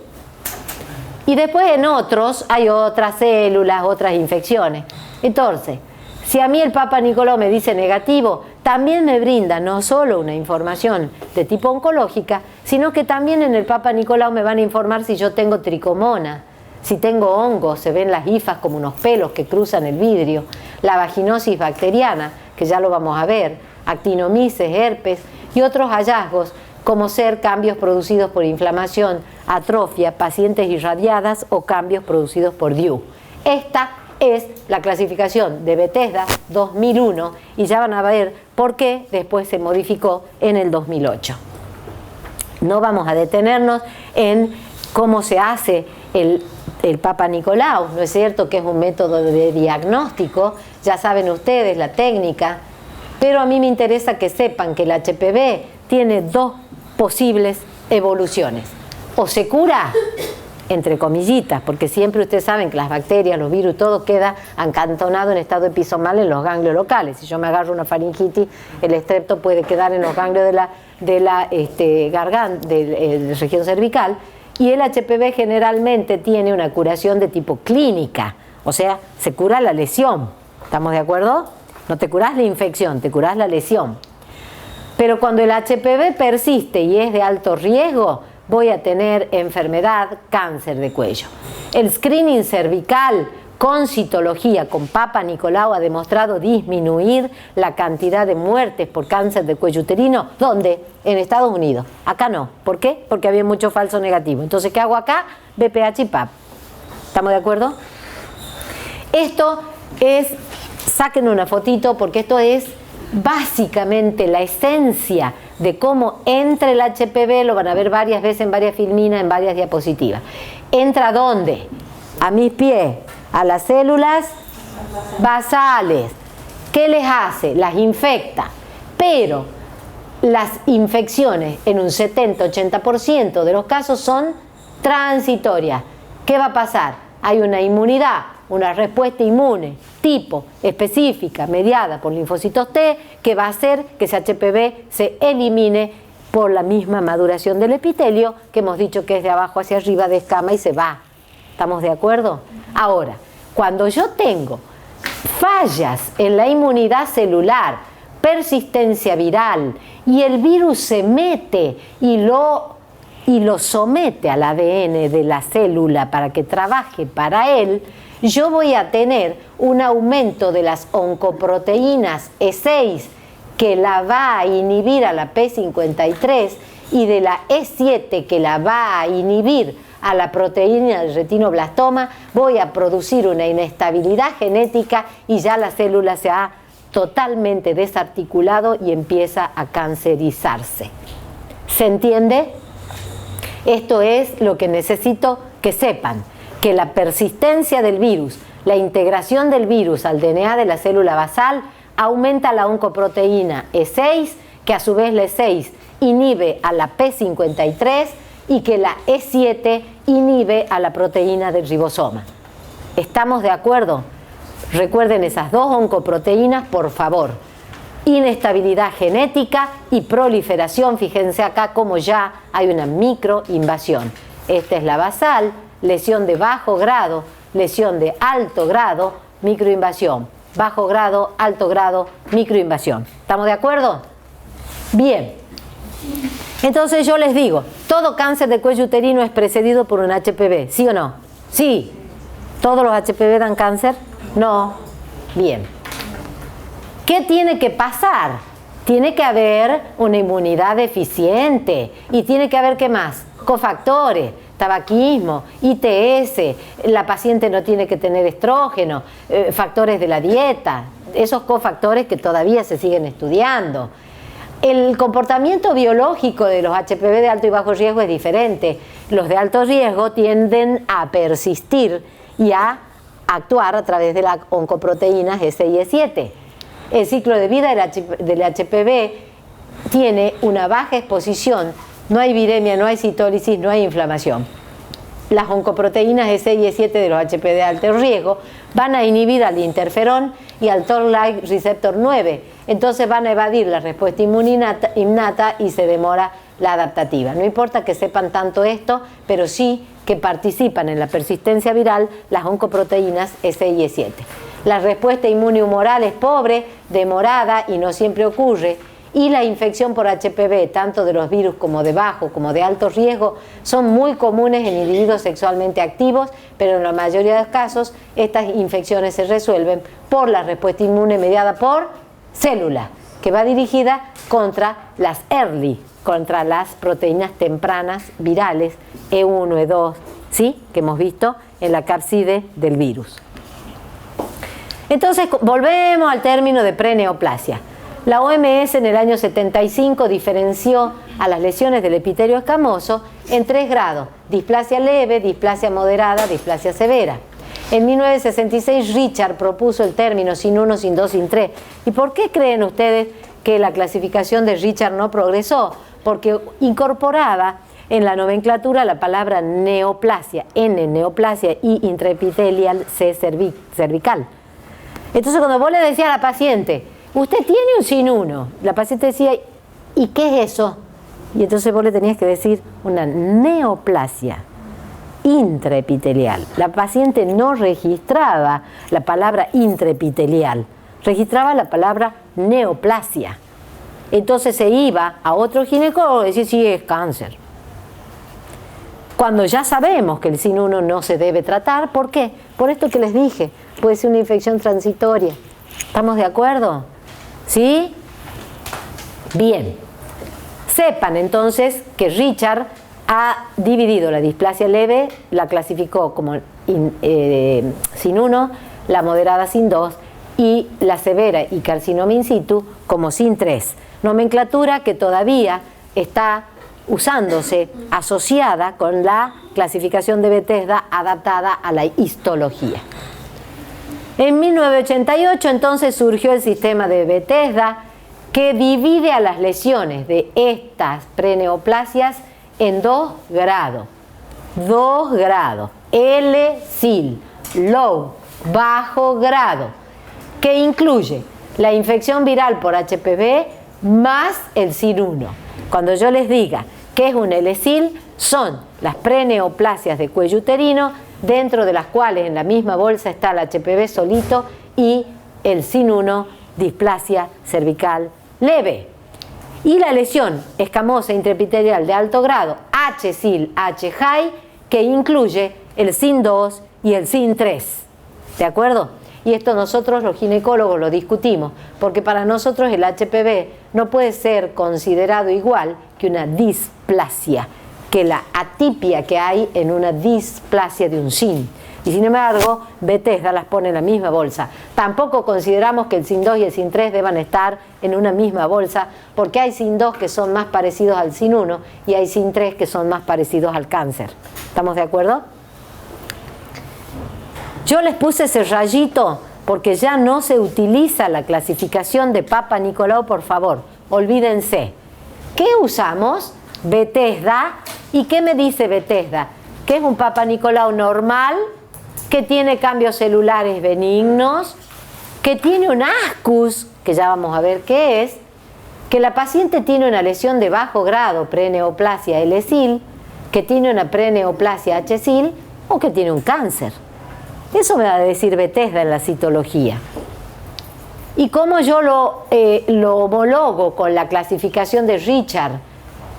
Y después en otros hay otras células, otras infecciones. Entonces, si a mí el Papa Nicolau me dice negativo, también me brinda no solo una información de tipo oncológica, sino que también en el Papa Nicolau me van a informar si yo tengo tricomona, si tengo hongos, se ven las hifas como unos pelos que cruzan el vidrio, la vaginosis bacteriana, que ya lo vamos a ver, actinomices, herpes y otros hallazgos como ser cambios producidos por inflamación, atrofia, pacientes irradiadas o cambios producidos por DIU. Esta es la clasificación de Bethesda 2001 y ya van a ver por qué después se modificó en el 2008. No vamos a detenernos en cómo se hace el Papa Nicolau, ¿no es cierto? Que es un método de diagnóstico, ya saben ustedes la técnica, pero a mí me interesa que sepan que el HPV tiene 2 posibles evoluciones. O se cura, entre comillitas, porque siempre ustedes saben que las bacterias, los virus, todo queda acantonado en estado episomal en los ganglios locales. Si yo me agarro una faringitis, el estrepto puede quedar en los ganglios de la garganta, de la región cervical, y el HPV generalmente tiene una curación de tipo clínica, o sea, se cura la lesión. ¿Estamos de acuerdo? No te curás la infección, te curás la lesión. Pero cuando el HPV persiste y es de alto riesgo, voy a tener enfermedad, cáncer de cuello. El screening cervical con citología, con Papa Nicolau, ha demostrado disminuir la cantidad de muertes por cáncer de cuello uterino. ¿Dónde? En Estados Unidos. Acá no. ¿Por qué? Porque había mucho falso negativo. Entonces, ¿qué hago acá? BPH y PAP. ¿Estamos de acuerdo? Esto es, saquen una fotito porque esto es básicamente la esencia de cómo entra el HPV. Lo van a ver varias veces en varias filminas, en varias diapositivas. ¿Entra dónde? A mis pies, a las células basales. ¿Qué les hace? Las infecta. Pero las infecciones en un 70-80% de los casos son transitorias. ¿Qué va a pasar? Hay una inmunidad, una respuesta inmune tipo específica mediada por linfocitos T que va a hacer que ese HPV se elimine por la misma maduración del epitelio que hemos dicho que es de abajo hacia arriba de escama y se va. ¿Estamos de acuerdo? Ahora, cuando yo tengo fallas en la inmunidad celular, persistencia viral, y el virus se mete y lo somete al ADN de la célula para que trabaje para él, yo voy a tener un aumento de las oncoproteínas E6 que la va a inhibir a la P53 y de la E7 que la va a inhibir a la proteína del retinoblastoma. Voy a producir una inestabilidad genética y ya la célula se ha totalmente desarticulado y empieza a cancerizarse. ¿Se entiende? Esto es lo que necesito que sepan, que la persistencia del virus, la integración del virus al DNA de la célula basal aumenta la oncoproteína E6, que a su vez la E6 inhibe a la P53 y que la E7 inhibe a la proteína del ribosoma. ¿Estamos de acuerdo? Recuerden esas dos oncoproteínas, por favor. Inestabilidad genética y proliferación. Fíjense acá cómo ya hay una microinvasión. Esta es la basal, lesión de bajo grado, lesión de alto grado, microinvasión. Bajo grado, alto grado, microinvasión. ¿Estamos de acuerdo? Bien. Entonces yo les digo, todo cáncer de cuello uterino es precedido por un HPV, ¿sí o no? Sí. ¿Todos los HPV dan cáncer? No. Bien. ¿Qué tiene que pasar? Tiene que haber una inmunidad deficiente y tiene que haber, ¿qué más? Cofactores, tabaquismo, ITS, la paciente no tiene que tener estrógeno, factores de la dieta, esos cofactores que todavía se siguen estudiando. El comportamiento biológico de los HPV de alto y bajo riesgo es diferente. Los de alto riesgo tienden a persistir y a actuar a través de las oncoproteínas S y E7. El ciclo de vida del HPV tiene una baja exposición, no hay viremia, no hay citólisis, no hay inflamación. Las oncoproteínas S y E7 de los HPV de alto riesgo van a inhibir al interferón y al Toll-like receptor 9, entonces van a evadir la respuesta innata y se demora la adaptativa. No importa que sepan tanto esto, pero sí que participan en la persistencia viral las oncoproteínas S y E7. La respuesta inmunohumoral es pobre, demorada y no siempre ocurre. Y la infección por HPV, tanto de los virus como de bajo como de alto riesgo, son muy comunes en individuos sexualmente activos, pero en la mayoría de los casos estas infecciones se resuelven por la respuesta inmune mediada por célula, que va dirigida contra las early, contra las proteínas tempranas virales E1, E2, ¿sí? Que hemos visto en la cápside del virus. Entonces, volvemos al término de preneoplasia. La OMS en el año 75 diferenció a las lesiones del epitelio escamoso en 3 grados: displasia leve, displasia moderada, displasia severa. En 1966 Richard propuso el término sin 1, sin 2, sin 3. ¿Y por qué creen ustedes que la clasificación de Richard no progresó? Porque incorporaba en la nomenclatura la palabra neoplasia, N neoplasia, y intraepitelial, C cervical. Entonces cuando vos le decías a la paciente, usted tiene un sin 1, la paciente decía, ¿y qué es eso? Y entonces vos le tenías que decir una neoplasia intraepitelial. La paciente no registraba la palabra intraepitelial, registraba la palabra neoplasia. Entonces se iba a otro ginecólogo y decía, sí, es cáncer. Cuando ya sabemos que el sin 1 no se debe tratar, ¿por qué? Por esto que les dije, puede ser una infección transitoria. ¿Estamos de acuerdo? ¿Sí? Bien. Sepan entonces que Richard ha dividido la displasia leve, la clasificó como sin 1, la moderada sin 2 y la severa y carcinoma in situ como sin 3. Nomenclatura que todavía está usándose asociada con la clasificación de Bethesda adaptada a la histología. En 1988 entonces surgió el sistema de Bethesda que divide a las lesiones de estas preneoplasias en 2 grados. 2 grados. L-SIL, low, bajo grado, que incluye la infección viral por HPV más el SIL-1. Cuando yo les diga que es un L-SIL, son las preneoplasias de cuello uterino dentro de las cuales en la misma bolsa está el HPV solito y el SIN1, displasia cervical leve. Y la lesión escamosa intraepitelial de alto grado, HSIL, HHI, que incluye el SIN2 y el SIN3. ¿De acuerdo? Y esto nosotros los ginecólogos lo discutimos, porque para nosotros el HPV no puede ser considerado igual que una displasia, que la atipia que hay en una displasia de un SIN. Y sin embargo, Bethesda las pone en la misma bolsa. Tampoco consideramos que el SIN2 y el SIN3 deban estar en una misma bolsa, porque hay SIN2 que son más parecidos al SIN1 y hay SIN3 que son más parecidos al cáncer. ¿Estamos de acuerdo? Yo les puse ese rayito porque ya no se utiliza la clasificación de Papa Nicolau, por favor, olvídense. ¿Qué usamos? Bethesda. ¿Y qué me dice Bethesda? Que es un Papa Nicolau normal, que tiene cambios celulares benignos, que tiene un ASCUS, que ya vamos a ver qué es, que la paciente tiene una lesión de bajo grado, preneoplasia L-SIL, que tiene una preneoplasia H-SIL o que tiene un cáncer. Eso me va a decir Bethesda en la citología. ¿Y cómo yo lo homologo con la clasificación de Richard?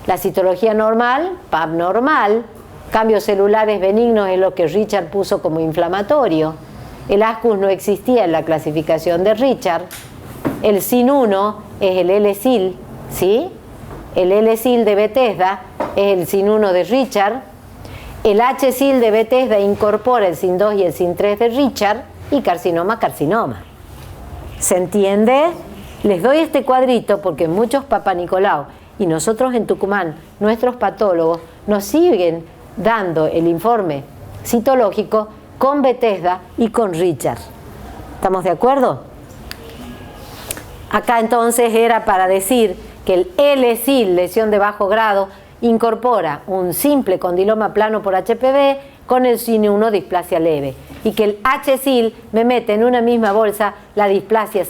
La citología normal, PAP normal, cambios celulares benignos es lo que Richard puso como inflamatorio. El ASCUS no existía en la clasificación de Richard. El SIN1 es el L-SIL, ¿sí? El L-SIL de Bethesda es el SIN1 de Richard. El H-SIL de Bethesda incorpora el SIN2 y el SIN3 de Richard y carcinoma. ¿Se entiende? Les doy este cuadrito porque muchos Papa Nicolau y nosotros en Tucumán, nuestros patólogos, nos siguen dando el informe citológico con Bethesda y con Richard. ¿Estamos de acuerdo? Acá entonces era para decir que el L-SIL, lesión de bajo grado, incorpora un simple condiloma plano por HPV con el SIN1 displasia leve, y que el H-SIL me mete en una misma bolsa la displasia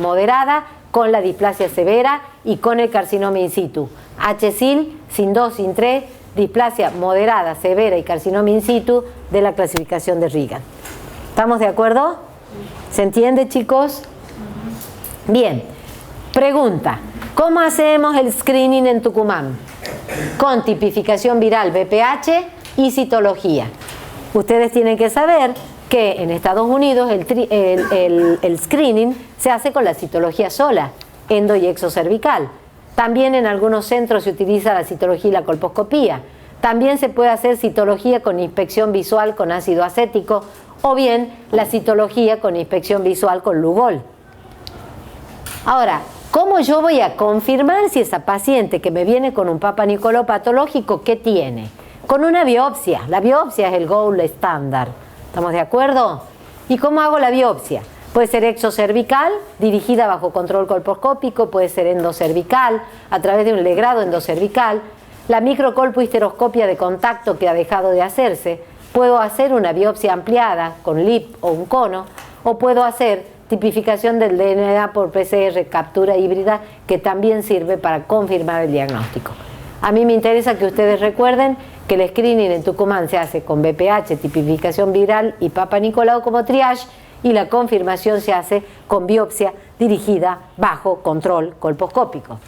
moderada con la displasia severa y con el carcinoma in situ. H-SIL, SIN2, SIN3, displasia moderada, severa y carcinoma in situ de la clasificación de Reagan. ¿Estamos de acuerdo? ¿Se entiende, chicos? Bien. Pregunta: ¿cómo hacemos el screening en Tucumán? Con tipificación viral BPH y citología. Ustedes tienen que saber que en Estados Unidos el screening se hace con la citología sola, endo y exocervical. También en algunos centros se utiliza la citología y la colposcopía. También se puede hacer citología con inspección visual con ácido acético o bien la citología con inspección visual con Lugol. Ahora, ¿cómo yo voy a confirmar si esa paciente que me viene con un Papa Nicolau patológico, qué tiene? Con una biopsia. La biopsia es el gold estándar. ¿Estamos de acuerdo? ¿Y cómo hago la biopsia? Puede ser exocervical, dirigida bajo control colposcópico, puede ser endocervical, a través de un legrado endocervical, la microcolpohisteroscopia de contacto que ha dejado de hacerse, puedo hacer una biopsia ampliada con LIP o un cono, o puedo hacer tipificación del DNA por PCR, captura híbrida, que también sirve para confirmar el diagnóstico. A mí me interesa que ustedes recuerden que el screening en Tucumán se hace con BPH, tipificación viral y Papa Nicolau como triage, y la confirmación se hace con biopsia dirigida bajo control colposcópico.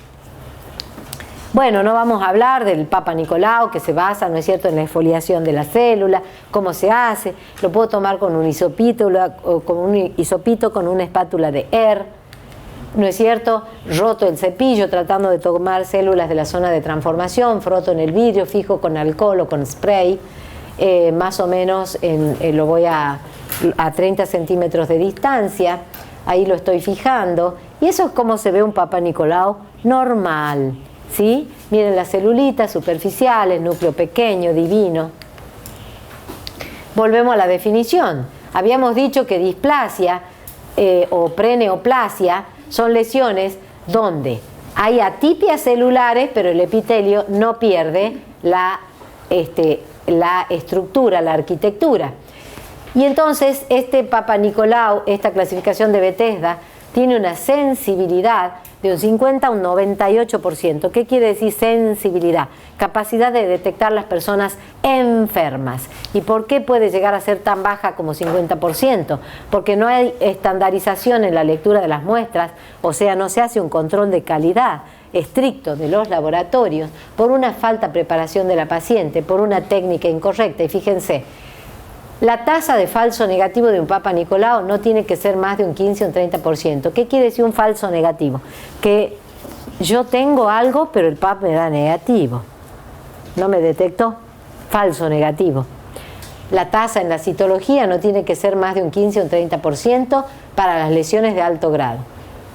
Bueno, no vamos a hablar del Papa Nicolau, que se basa, ¿no es cierto?, en la exfoliación de la célula, cómo se hace. Lo puedo tomar con un hisopito, con una espátula de ER, ¿no es cierto? Roto el cepillo tratando de tomar células de la zona de transformación, froto en el vidrio, fijo con alcohol o con spray, más o menos lo voy a 30 centímetros de distancia, ahí lo estoy fijando, y eso es como se ve un Papa Nicolau normal, ¿sí? Miren las celulitas superficiales, núcleo pequeño, divino. Volvemos a la definición. Habíamos dicho que displasia o preneoplasia son lesiones donde hay atipias celulares, pero el epitelio no pierde la estructura, la arquitectura. Y entonces este Papa Nicolau, esta clasificación de Bethesda, tiene una sensibilidad de un 50 a un 98%. ¿Qué quiere decir sensibilidad? Capacidad de detectar las personas enfermas. ¿Y por qué puede llegar a ser tan baja como 50%? Porque no hay estandarización en la lectura de las muestras, o sea, no se hace un control de calidad estricto de los laboratorios por una falta de preparación de la paciente, por una técnica incorrecta. Y fíjense, la tasa de falso negativo de un Papa Nicolau no tiene que ser más de un 15 o un 30%. ¿Qué quiere decir un falso negativo? Que yo tengo algo, pero el Papa me da negativo. ¿No me detectó? Falso negativo. La tasa en la citología no tiene que ser más de un 15 o un 30% para las lesiones de alto grado.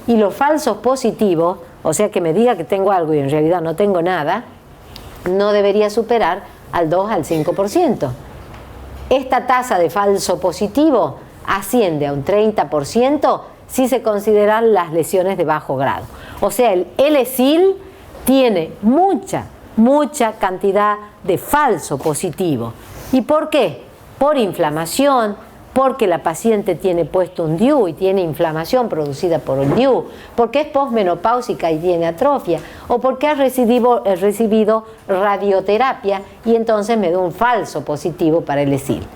Y los falsos positivos, o sea que me diga que tengo algo y en realidad no tengo nada, no debería superar al 2 al 5%. Esta tasa de falso positivo asciende a un 30% si se consideran las lesiones de bajo grado. O sea, el L-SIL tiene mucha cantidad de falso positivo. ¿Y por qué? Por inflamación, porque la paciente tiene puesto un DIU y tiene inflamación producida por el DIU, porque es posmenopáusica y tiene atrofia, o porque ha recibido radioterapia y entonces me da un falso positivo para el ESIL.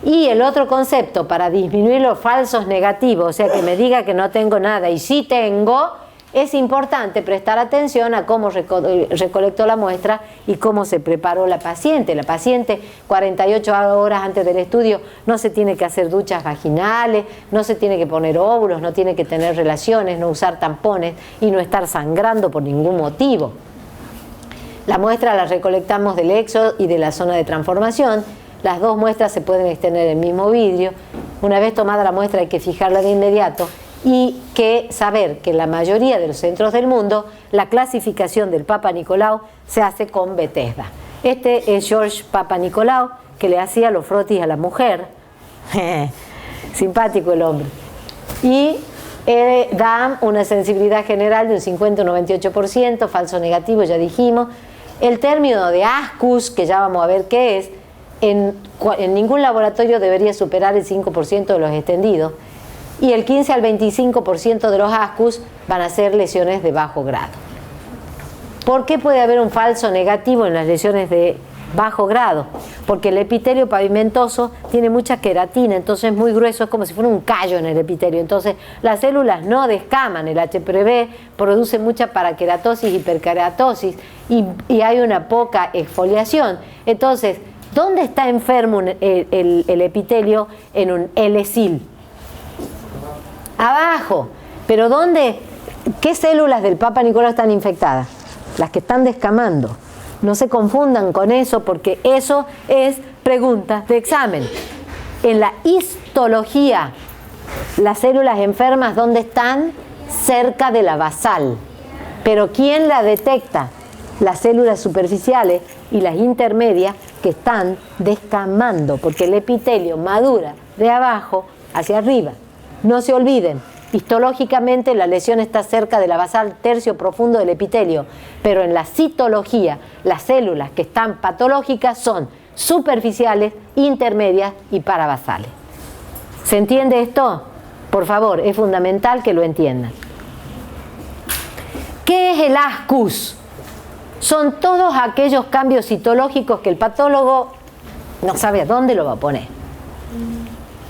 Y el otro concepto para disminuir los falsos negativos, o sea que me diga que no tengo nada y sí tengo, es importante prestar atención a cómo recolectó la muestra y cómo se preparó la paciente. La paciente 48 horas antes del estudio no se tiene que hacer duchas vaginales, no se tiene que poner óvulos, no tiene que tener relaciones, no usar tampones y no estar sangrando por ningún motivo. La muestra la recolectamos del exo y de la zona de transformación. Las dos muestras se pueden extender en el mismo vidrio. Una vez tomada la muestra hay que fijarla de inmediato. Y que saber que en la mayoría de los centros del mundo la clasificación del Papa Nicolau se hace con Bethesda. Este es George Papa Nicolau, que le hacía los frotis a la mujer. Simpático el hombre. Y da una sensibilidad general de un 50 o 98%, falso negativo, ya dijimos. El término de ASCUS, que ya vamos a ver qué es, en ningún laboratorio debería superar el 5% de los extendidos. Y el 15 al 25% de los ASCUS van a ser lesiones de bajo grado. ¿Por qué puede haber un falso negativo en las lesiones de bajo grado? Porque el epitelio pavimentoso tiene mucha queratina, entonces es muy grueso, es como si fuera un callo en el epitelio. Entonces las células no descaman, el HPV produce mucha paraqueratosis, hiperkeratosis y hay una poca exfoliación. Entonces, ¿dónde está enfermo el epitelio en un L-SIL? Abajo. ¿Pero dónde? ¿Qué células del Papa Nicolau están infectadas? Las que están descamando. No se confundan con eso porque eso es pregunta de examen. En la histología, las células enfermas, ¿dónde están? Cerca de la basal. Pero ¿quién la detecta? Las células superficiales y las intermedias que están descamando, porque el epitelio madura de abajo hacia arriba. No se olviden, histológicamente la lesión está cerca de la basal tercio profundo del epitelio, pero en la citología las células que están patológicas son superficiales, intermedias y parabasales. ¿Se entiende esto? Por favor, es fundamental que lo entiendan. ¿Qué es el ASCUS? Son todos aquellos cambios citológicos que el patólogo no sabe a dónde lo va a poner.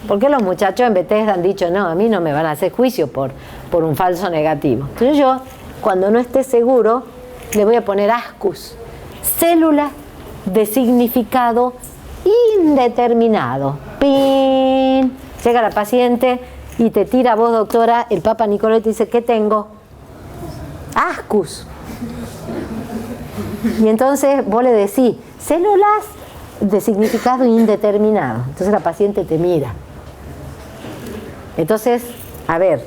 ¿Por qué los muchachos en Bethesda han dicho, no, a mí no me van a hacer juicio por un falso negativo? Entonces yo, cuando no esté seguro, le voy a poner ASCUS, célula de significado indeterminado. ¡Pin! Llega la paciente y te tira a vos, doctora, el Papa Nicolau y te dice, ¿qué tengo? ASCUS. Y entonces vos le decís, células de significado indeterminado. Entonces la paciente te mira. Entonces, a ver,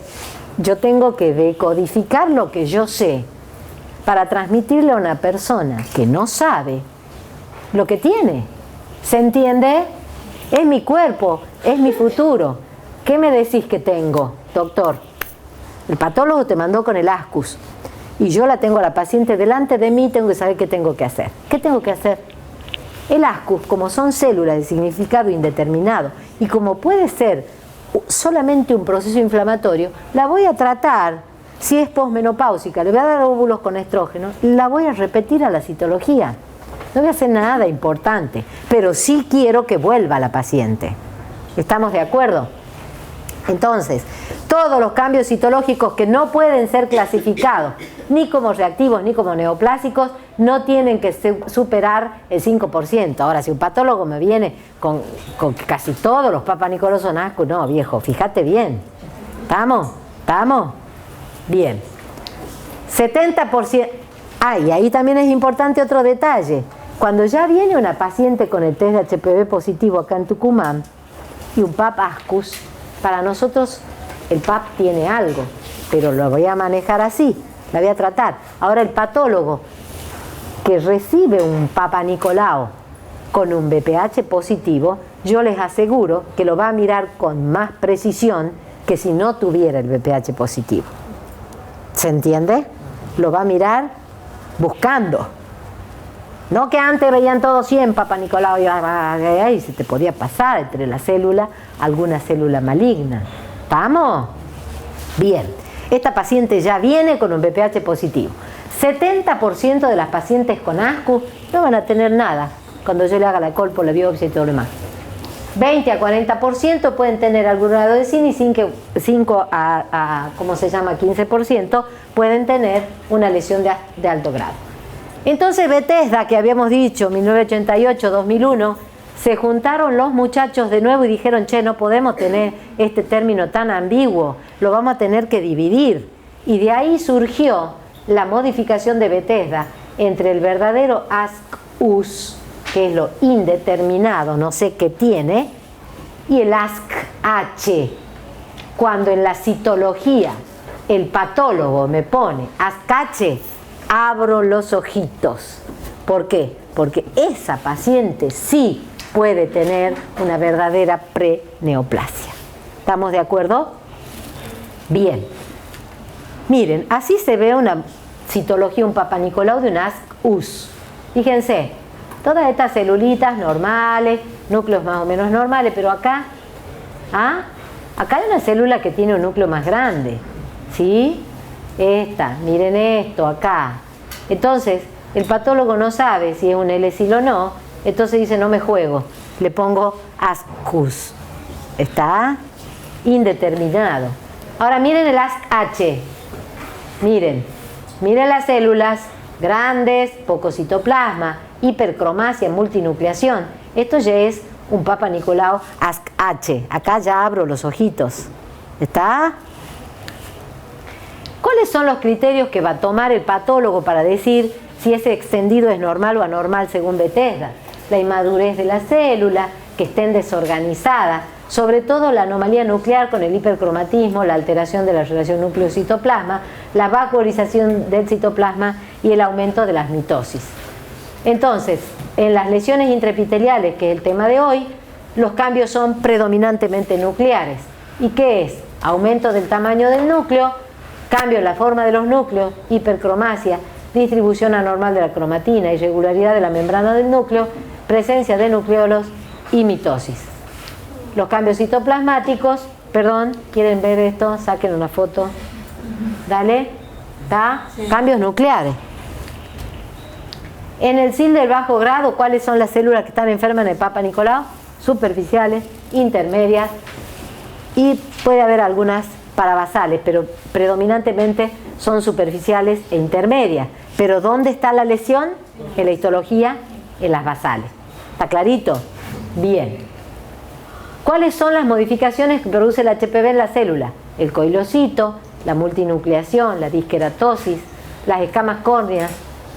yo tengo que decodificar lo que yo sé para transmitirle a una persona que no sabe lo que tiene. ¿Se entiende? Es mi cuerpo, es mi futuro. ¿Qué me decís que tengo, doctor? El patólogo te mandó con el ASCUS y yo la tengo a la paciente delante de mí, tengo que saber qué tengo que hacer. ¿Qué tengo que hacer? El ASCUS, como son células de significado indeterminado y como puede ser solamente un proceso inflamatorio, la voy a tratar, si es posmenopáusica, le voy a dar óvulos con estrógeno, la voy a repetir a la citología. No voy a hacer nada importante, pero sí quiero que vuelva la paciente. ¿Estamos de acuerdo? Entonces, todos los cambios citológicos que no pueden ser clasificados ni como reactivos ni como neoplásicos no tienen que superar el 5%. Ahora, si un patólogo me viene con que casi todos los Papa Nicolau son ascus, no, viejo, fíjate bien. ¿Estamos? ¿Estamos? Bien. 70%. Y ahí también es importante otro detalle. Cuando ya viene una paciente con el test de HPV positivo acá en Tucumán y un PAP ascus, para nosotros el PAP tiene algo, pero lo voy a manejar así, la voy a tratar. Ahora el patólogo que recibe un Papa Nicolau con un BPH positivo, yo les aseguro que lo va a mirar con más precisión que si no tuviera el BPH positivo. ¿Se entiende? Lo va a mirar buscando. No que antes veían todos 100 Papa Nicolau y se te podía pasar entre la célula alguna célula maligna. ¿Estamos? Bien. Esta paciente ya viene con un BPH positivo. 70% de las pacientes con ascus no van a tener nada cuando yo le haga la colpo, la biopsia y todo lo demás. 20 a 40% pueden tener algún grado de SIN y 5 a ¿cómo se llama? 15% pueden tener una lesión de alto grado. Entonces Bethesda, que habíamos dicho, 1988-2001, se juntaron los muchachos de nuevo y dijeron, che, no podemos tener este término tan ambiguo, lo vamos a tener que dividir. Y de ahí surgió la modificación de Bethesda entre el verdadero ASC-US, que es lo indeterminado, no sé qué tiene, y el ASC-H. Cuando en la citología el patólogo me pone ASC-H, abro los ojitos. ¿Por qué? Porque esa paciente sí puede tener una verdadera preneoplasia. ¿Estamos de acuerdo? Bien. Miren, así se ve una citología, un Papa Nicolau de un ASC-US. Fíjense, todas estas celulitas normales, núcleos más o menos normales, pero acá, acá hay una célula que tiene un núcleo más grande, ¿sí? Esta, miren esto, acá. Entonces, el patólogo no sabe si es un L-sil o no, entonces dice, no me juego, le pongo ASC-US. Está indeterminado. Ahora miren el ASC-H. Miren las células grandes, poco citoplasma, hipercromasia, multinucleación. Esto ya es un Papa Nicolau ASC-H. Acá ya abro los ojitos. ¿Está? ¿Cuáles son los criterios que va a tomar el patólogo para decir si ese extendido es normal o anormal según Bethesda? La inmadurez de la célula, que estén desorganizadas, sobre todo la anomalía nuclear con el hipercromatismo, la alteración de la relación núcleo-citoplasma, la vacuolización del citoplasma y el aumento de las mitosis. Entonces, en las lesiones intraepiteliales, que es el tema de hoy, los cambios son predominantemente nucleares. ¿Y qué es? Aumento del tamaño del núcleo, cambio en la forma de los núcleos, hipercromasia, distribución anormal de la cromatina, irregularidad de la membrana del núcleo, presencia de nucleolos y mitosis. Los cambios citoplasmáticos, perdón, ¿quieren ver esto? Saquen una foto. Dale. ¿Está? Sí. Cambios nucleares. En el SIL del bajo grado, ¿cuáles son las células que están enfermas en el Papa Nicolau? Superficiales, intermedias y puede haber algunas parabasales, pero predominantemente son superficiales e intermedias. Pero ¿dónde está la lesión? En la histología, en las basales. ¿Está clarito? Bien. ¿Cuáles son las modificaciones que produce el HPV en la célula? El coilocito, la multinucleación, la disqueratosis, las escamas córneas,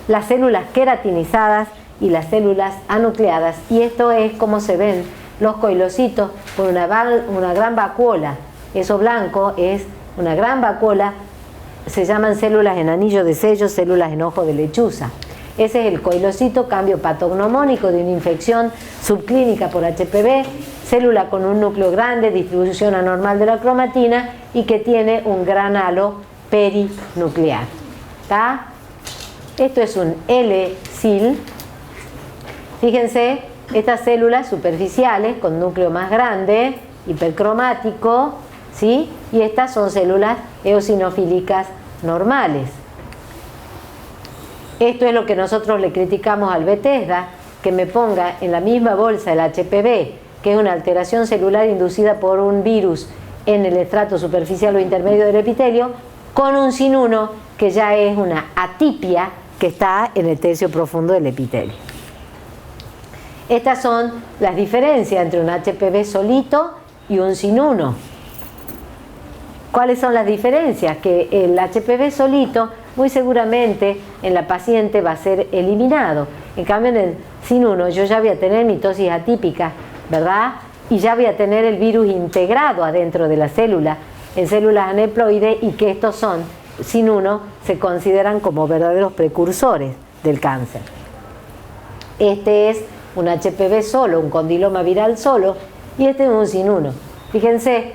las células queratinizadas y las células anucleadas. Y esto es como se ven los coilocitos por una gran vacuola. Eso blanco es una gran vacuola, se llaman células en anillo de sello, células en ojo de lechuza. Ese es el coilocito, cambio patognomónico de una infección subclínica por HPV, célula con un núcleo grande, distribución anormal de la cromatina y que tiene un gran halo perinuclear. ¿Está? Esto es un L-sil. Fíjense, estas células superficiales con núcleo más grande, hipercromático, ¿sí? Y estas son células eosinofílicas normales. Esto es lo que nosotros le criticamos al Bethesda, que me ponga en la misma bolsa el HPV, que es una alteración celular inducida por un virus en el estrato superficial o intermedio del epitelio, con un sin 1, que ya es una atipia que está en el tercio profundo del epitelio. Estas son las diferencias entre un HPV solito y un sin 1. ¿Cuáles son las diferencias? Que el HPV solito muy seguramente en la paciente va a ser eliminado. En cambio en el sin 1 yo ya voy a tener mitosis atípica, ¿verdad? Y ya voy a tener el virus integrado adentro de la célula, en células aneploides, y que estos son, sin 1, se consideran como verdaderos precursores del cáncer. Este es un HPV solo, un condiloma viral solo, y este es un sin 1. Fíjense,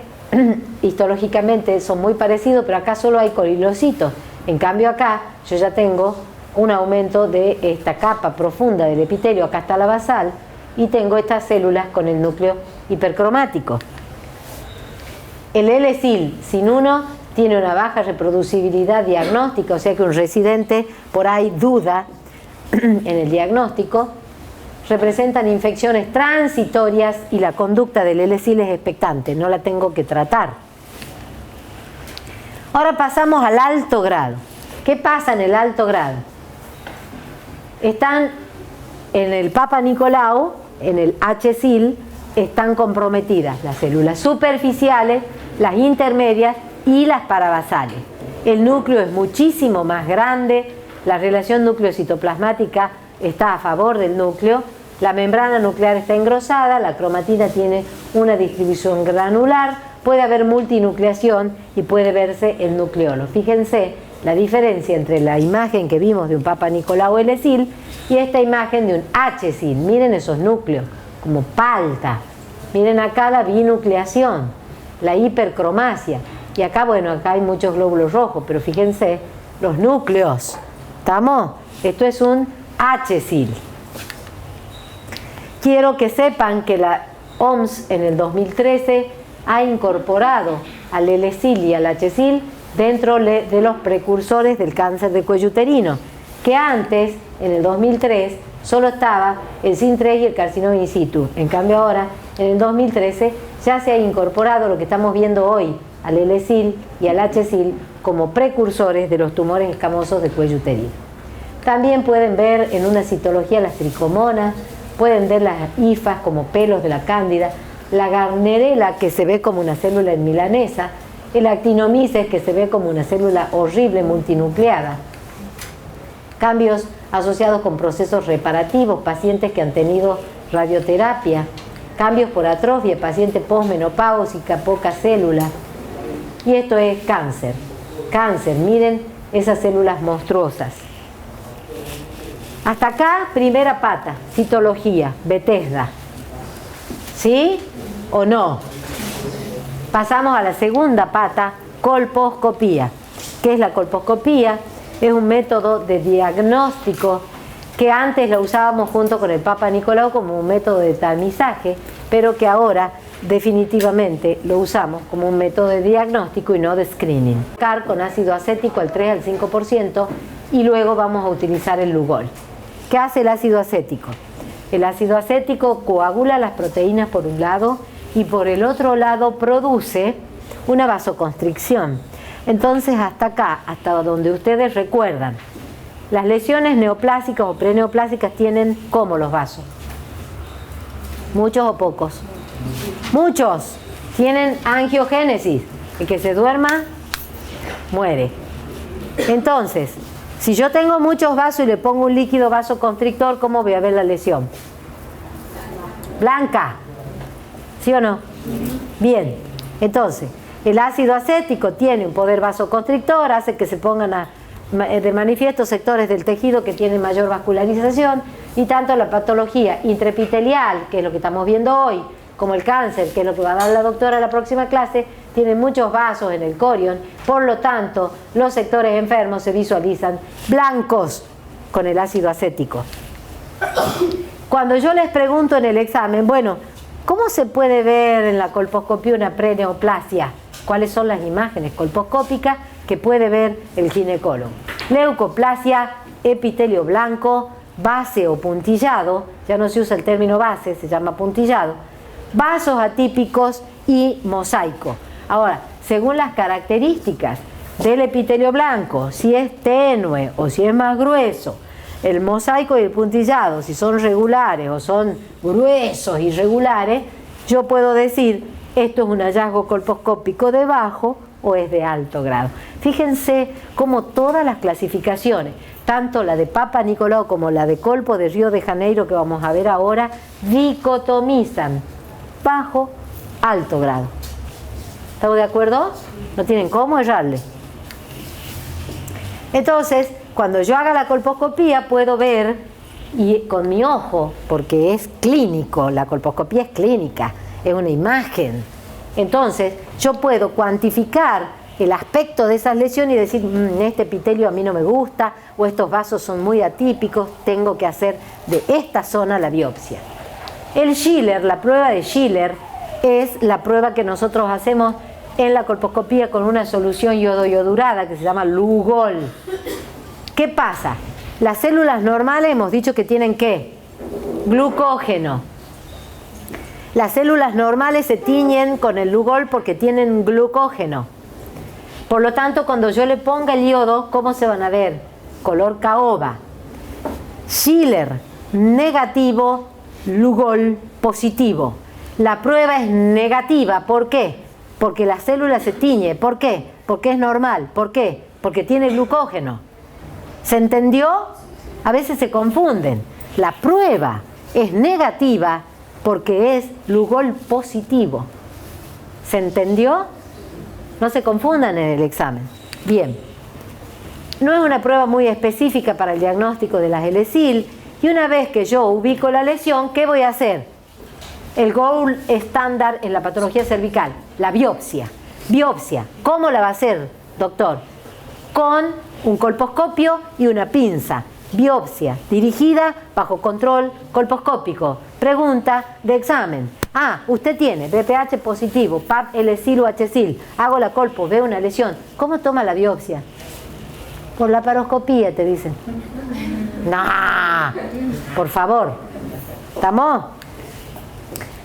histológicamente son muy parecidos, pero acá solo hay colilocitos. En cambio acá yo ya tengo un aumento de esta capa profunda del epitelio, acá está la basal, y tengo estas células con el núcleo hipercromático. El L-sil sin 1 tiene una baja reproducibilidad diagnóstica, o sea que un residente por ahí duda en el diagnóstico. Representan infecciones transitorias y la conducta del L-sil es expectante, no la tengo que tratar. Ahora pasamos al alto grado. ¿Qué pasa en el alto grado? Están en el Papa Nicolau, en el H-sil, están comprometidas las células superficiales, las intermedias y las parabasales. El núcleo es muchísimo más grande, la relación núcleo-citoplasmática está a favor del núcleo, la membrana nuclear está engrosada, la cromatina tiene una distribución granular, puede haber multinucleación y puede verse el nucleolo. Fíjense la diferencia entre la imagen que vimos de un Papa Nicolau L-sil y esta imagen de un H-sil. Miren esos núcleos, como palta. Miren acá la binucleación, la hipercromasia. Y acá, bueno, acá hay muchos glóbulos rojos, pero fíjense los núcleos. ¿Estamos? Esto es un H-sil. Quiero que sepan que la OMS en el 2013 ha incorporado al L-sil y al H-sil dentro de los precursores del cáncer de cuello uterino, que antes, en el 2003, solo estaba el SIN3 y el carcinoma in situ. En cambio ahora, en el 2013, ya se ha incorporado lo que estamos viendo hoy, al L-sil y al H-sil, como precursores de los tumores escamosos de cuello uterino. También pueden ver en una citología las tricomonas, pueden ver las hifas como pelos de la cándida, la Gardnerella, que se ve como una célula en milanesa, el actinomyces, que se ve como una célula horrible multinucleada. Cambios asociados con procesos reparativos, pacientes que han tenido radioterapia, cambios por atrofia, paciente posmenopáusica, poca célula. Y esto es cáncer. Cáncer, miren esas células monstruosas. Hasta acá, primera pata, citología, Bethesda. ¿Sí o no? Pasamos a la segunda pata, colposcopía. ¿Qué es la colposcopía? Es un método de diagnóstico que antes lo usábamos junto con el Papa Nicolau como un método de tamizaje, pero que ahora definitivamente lo usamos como un método de diagnóstico y no de screening. Con ácido acético al 3 al 5% y luego vamos a utilizar el Lugol. ¿Qué hace el ácido acético? El ácido acético coagula las proteínas por un lado y por el otro lado produce una vasoconstricción. Entonces hasta acá, hasta donde ustedes recuerdan, las lesiones neoplásicas o preneoplásicas tienen ¿cómo los vasos? ¿Muchos o pocos? Muchos. Tienen angiogénesis. El que se duerma, muere. Entonces, si yo tengo muchos vasos y le pongo un líquido vasoconstrictor, ¿cómo voy a ver la lesión? Blanca. ¿Sí o no? Bien. Entonces, el ácido acético tiene un poder vasoconstrictor, hace que se pongan de manifiesto sectores del tejido que tienen mayor vascularización, y tanto la patología intraepitelial, que es lo que estamos viendo hoy, como el cáncer, que es lo que va a dar la doctora en la próxima clase, tienen muchos vasos en el corion, por lo tanto los sectores enfermos se visualizan blancos con el ácido acético. Cuando yo les pregunto en el examen, bueno, ¿cómo se puede ver en la colposcopía una preneoplasia? ¿Cuáles son las imágenes colposcópicas que puede ver el ginecólogo? Leucoplasia epitelio blanco, base o puntillado, ya no se usa el término base, se llama puntillado, vasos atípicos y mosaico. Ahora, según las características del epitelio blanco, si es tenue o si es más grueso, el mosaico y el puntillado, si son regulares o son gruesos y regulares, yo puedo decir, esto es un hallazgo colposcópico de bajo o es de alto grado. Fíjense cómo todas las clasificaciones, tanto la de Papa Nicolau como la de Colpo de Río de Janeiro, que vamos a ver ahora, dicotomizan bajo, alto grado. ¿Estamos de acuerdo? No tienen cómo errarle. Entonces, cuando yo haga la colposcopía puedo ver, y con mi ojo, porque es clínico, la colposcopía es clínica, es una imagen. Entonces, yo puedo cuantificar el aspecto de esas lesiones y decir, este epitelio a mí no me gusta, o estos vasos son muy atípicos, tengo que hacer de esta zona la biopsia. El Schiller, la prueba de Schiller, es la prueba que nosotros hacemos en la colposcopía con una solución yodo-iodurada que se llama Lugol. ¿Qué pasa? Las células normales hemos dicho que tienen ¿qué? Glucógeno. Las células normales se tiñen con el Lugol porque tienen glucógeno. Por lo tanto, cuando yo le ponga el yodo, ¿cómo se van a ver? Color caoba. Schiller, negativo, Lugol, positivo. La prueba es negativa. ¿Por qué? Porque la célula se tiñe. ¿Por qué? Porque es normal. ¿Por qué? Porque tiene glucógeno. ¿Se entendió? A veces se confunden. La prueba es negativa porque es Lugol positivo. ¿Se entendió? No se confundan en el examen. Bien. No es una prueba muy específica para el diagnóstico de las LSIL, y una vez que yo ubico la lesión, ¿qué voy a hacer? El gold estándar en la patología cervical, la biopsia. Biopsia. ¿Cómo la va a hacer, doctor? Con un colposcopio y una pinza. Biopsia dirigida bajo control colposcópico. Pregunta de examen. Usted tiene BPH positivo, PAP, LSIL o HSIL. Hago la colpo, veo una lesión. ¿Cómo toma la biopsia? Por la paroscopía, te dicen. No, por favor. ¿Estamos?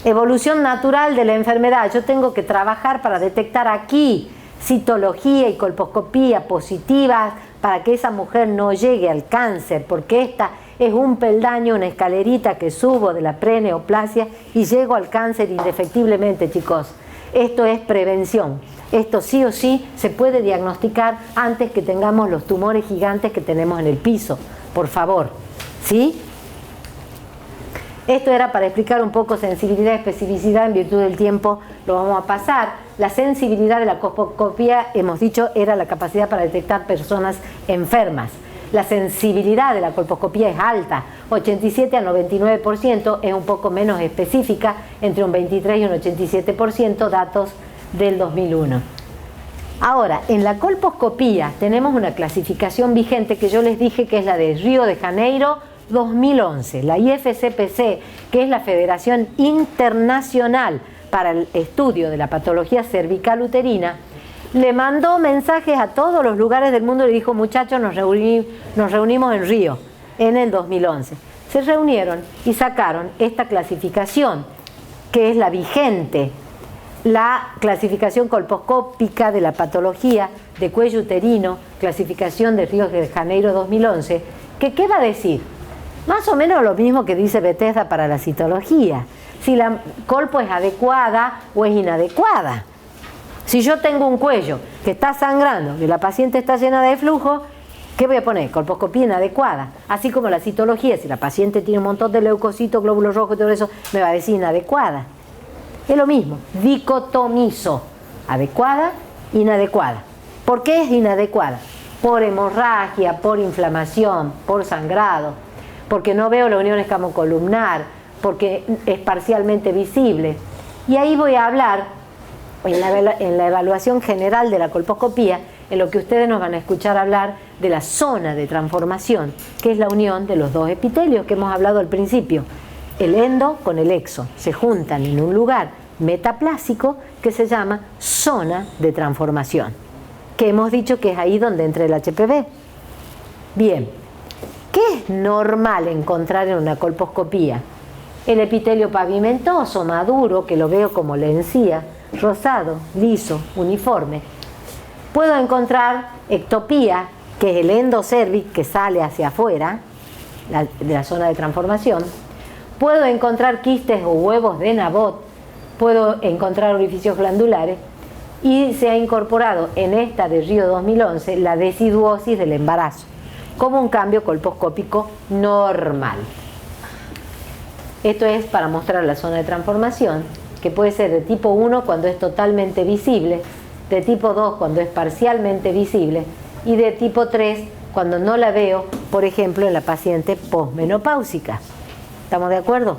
Evolución natural de la enfermedad. Yo tengo que trabajar para detectar aquí citología y colposcopía positivas para que esa mujer no llegue al cáncer, porque esta es un peldaño, una escalerita que subo de la preneoplasia y llego al cáncer indefectiblemente, chicos. Esto es prevención. Esto sí o sí se puede diagnosticar antes que tengamos los tumores gigantes que tenemos en el piso. Por favor. ¿Sí? Esto era para explicar un poco sensibilidad y especificidad. En virtud del tiempo lo vamos a pasar. La sensibilidad de la colposcopía, hemos dicho, era la capacidad para detectar personas enfermas. La sensibilidad de la colposcopía es alta, 87 a 99%, es un poco menos específica, entre un 23 y un 87%, datos del 2001. Ahora, en la colposcopía tenemos una clasificación vigente que yo les dije que es la de Río de Janeiro 2011, la IFCPC, que es la Federación Internacional para el Estudio de la Patología Cervical Uterina. Le mandó mensajes a todos los lugares del mundo y le dijo, muchachos, nos reunimos en Río en el 2011. Se reunieron y sacaron esta clasificación, que es la vigente, la clasificación colposcópica de la patología de cuello uterino, clasificación de Río de Janeiro 2011, que ¿qué va a decir? Más o menos lo mismo que dice Bethesda para la citología, si la colpo es adecuada o es inadecuada. Si yo tengo un cuello que está sangrando y la paciente está llena de flujo, ¿qué voy a poner? Colposcopía inadecuada. Así como la citología, si la paciente tiene un montón de leucocitos, glóbulos rojos y todo eso, me va a decir inadecuada. Es lo mismo, dicotomizo, adecuada, inadecuada. ¿Por qué es inadecuada? Por hemorragia, por inflamación, por sangrado, porque no veo la unión escamocolumnar, porque es parcialmente visible. Y ahí voy a hablar en la evaluación general de la colposcopía, en lo que ustedes nos van a escuchar hablar de la zona de transformación, que es la unión de los dos epitelios que hemos hablado al principio. El endo con el exo se juntan en un lugar metaplásico que se llama zona de transformación, que hemos dicho que es ahí donde entra el HPV. Bien, ¿Qué es normal encontrar en una colposcopía? El epitelio pavimentoso, maduro, que lo veo como la encía, rosado, liso, uniforme. Puedo encontrar ectopía, que es el endocérvix que sale hacia afuera de la zona de transformación. Puedo encontrar quistes o huevos de Nabot. Puedo encontrar orificios glandulares. Y se ha incorporado en esta de Río 2011 la deciduosis del embarazo, como un cambio colposcópico normal. Esto es para mostrar la zona de transformación, que puede ser de tipo 1 cuando es totalmente visible, de tipo 2 cuando es parcialmente visible y de tipo 3 cuando no la veo, por ejemplo, en la paciente posmenopáusica. ¿Estamos de acuerdo?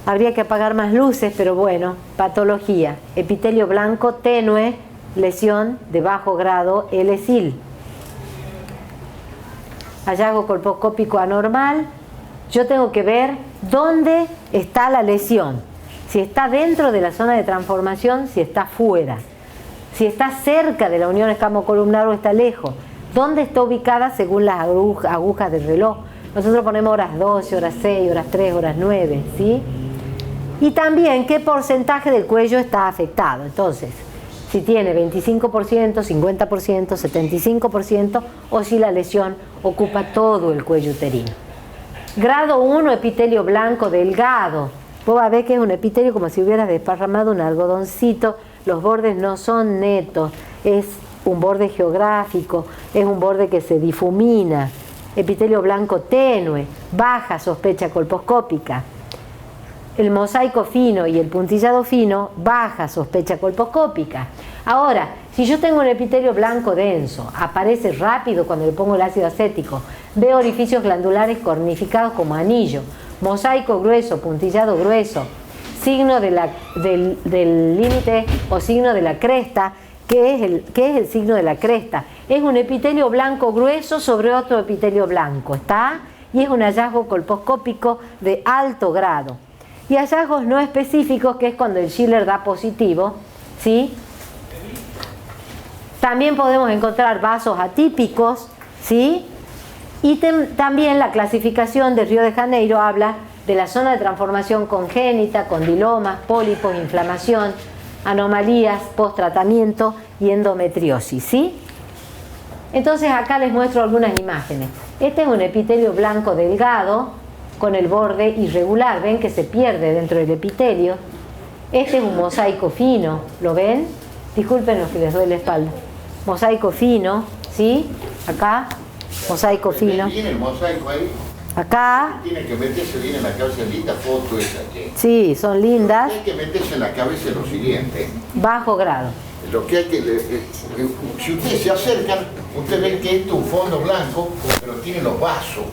Habría que apagar más luces, pero bueno, patología. Epitelio blanco tenue, lesión de bajo grado L-sil. Hallazgo colposcópico anormal. Yo tengo que ver dónde está la lesión. Si está dentro de la zona de transformación, si está fuera. Si está cerca de la unión escamocolumnar o está lejos. ¿Dónde está ubicada según las agujas del reloj? Nosotros ponemos horas 12, horas 6, horas 3, horas 9, ¿sí? Y también qué porcentaje del cuello está afectado. Entonces, si tiene 25%, 50%, 75% o si la lesión ocupa todo el cuello uterino. Grado 1, epitelio blanco delgado. Vos vas a ver que es un epitelio como si hubieras desparramado un algodoncito. Los bordes no son netos, es un borde geográfico, es un borde que se difumina. Epitelio blanco tenue, baja sospecha colposcópica. El mosaico fino y el puntillado fino, baja sospecha colposcópica. Ahora, si yo tengo un epitelio blanco denso, aparece rápido cuando le pongo el ácido acético, veo orificios glandulares cornificados como anillo, mosaico grueso, puntillado grueso, signo del límite o signo de la cresta. ¿Qué es el signo de la cresta? Es un epitelio blanco grueso sobre otro epitelio blanco, ¿está? Y es un hallazgo colposcópico de alto grado. Y hallazgos no específicos, que es cuando el Schiller da positivo, ¿sí? También podemos encontrar vasos atípicos, ¿sí? Y también la clasificación de Río de Janeiro habla de la zona de transformación congénita, condilomas, pólipos, inflamación, anomalías, post-tratamiento y endometriosis, ¿sí? Entonces acá les muestro algunas imágenes. Este es un epitelio blanco delgado con el borde irregular, ven que se pierde dentro del epitelio. Este es un mosaico fino, ¿lo ven? Discúlpenos que les doy la espalda. Mosaico fino, ¿sí? Acá, mosaico fino. ¿Tiene el mosaico ahí? Acá. Tiene que meterse bien en la cabeza, linda foto esa que. Sí, son lindas. Hay que meterse en la cabeza lo siguiente. Bajo grado. Lo que hay que. Si ustedes se acercan, ustedes ven que esto es un fondo blanco, pero tiene los vasos.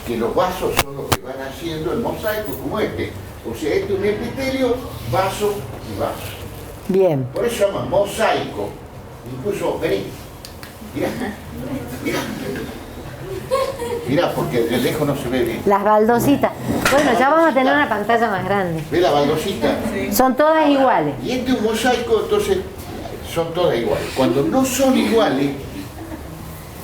Que los vasos son los que van haciendo el mosaico como este. O sea, este es un epitelio, vaso y vaso. Bien. Por eso se llama mosaico. Incluso, vení. Mirá. Mirá. Mirá, porque de lejos no se ve bien. Las baldositas. Bueno, ya vamos a tener una pantalla más grande. ¿Ve la baldosita? Son todas iguales. Y este es un mosaico, entonces son todas iguales. Cuando no son iguales,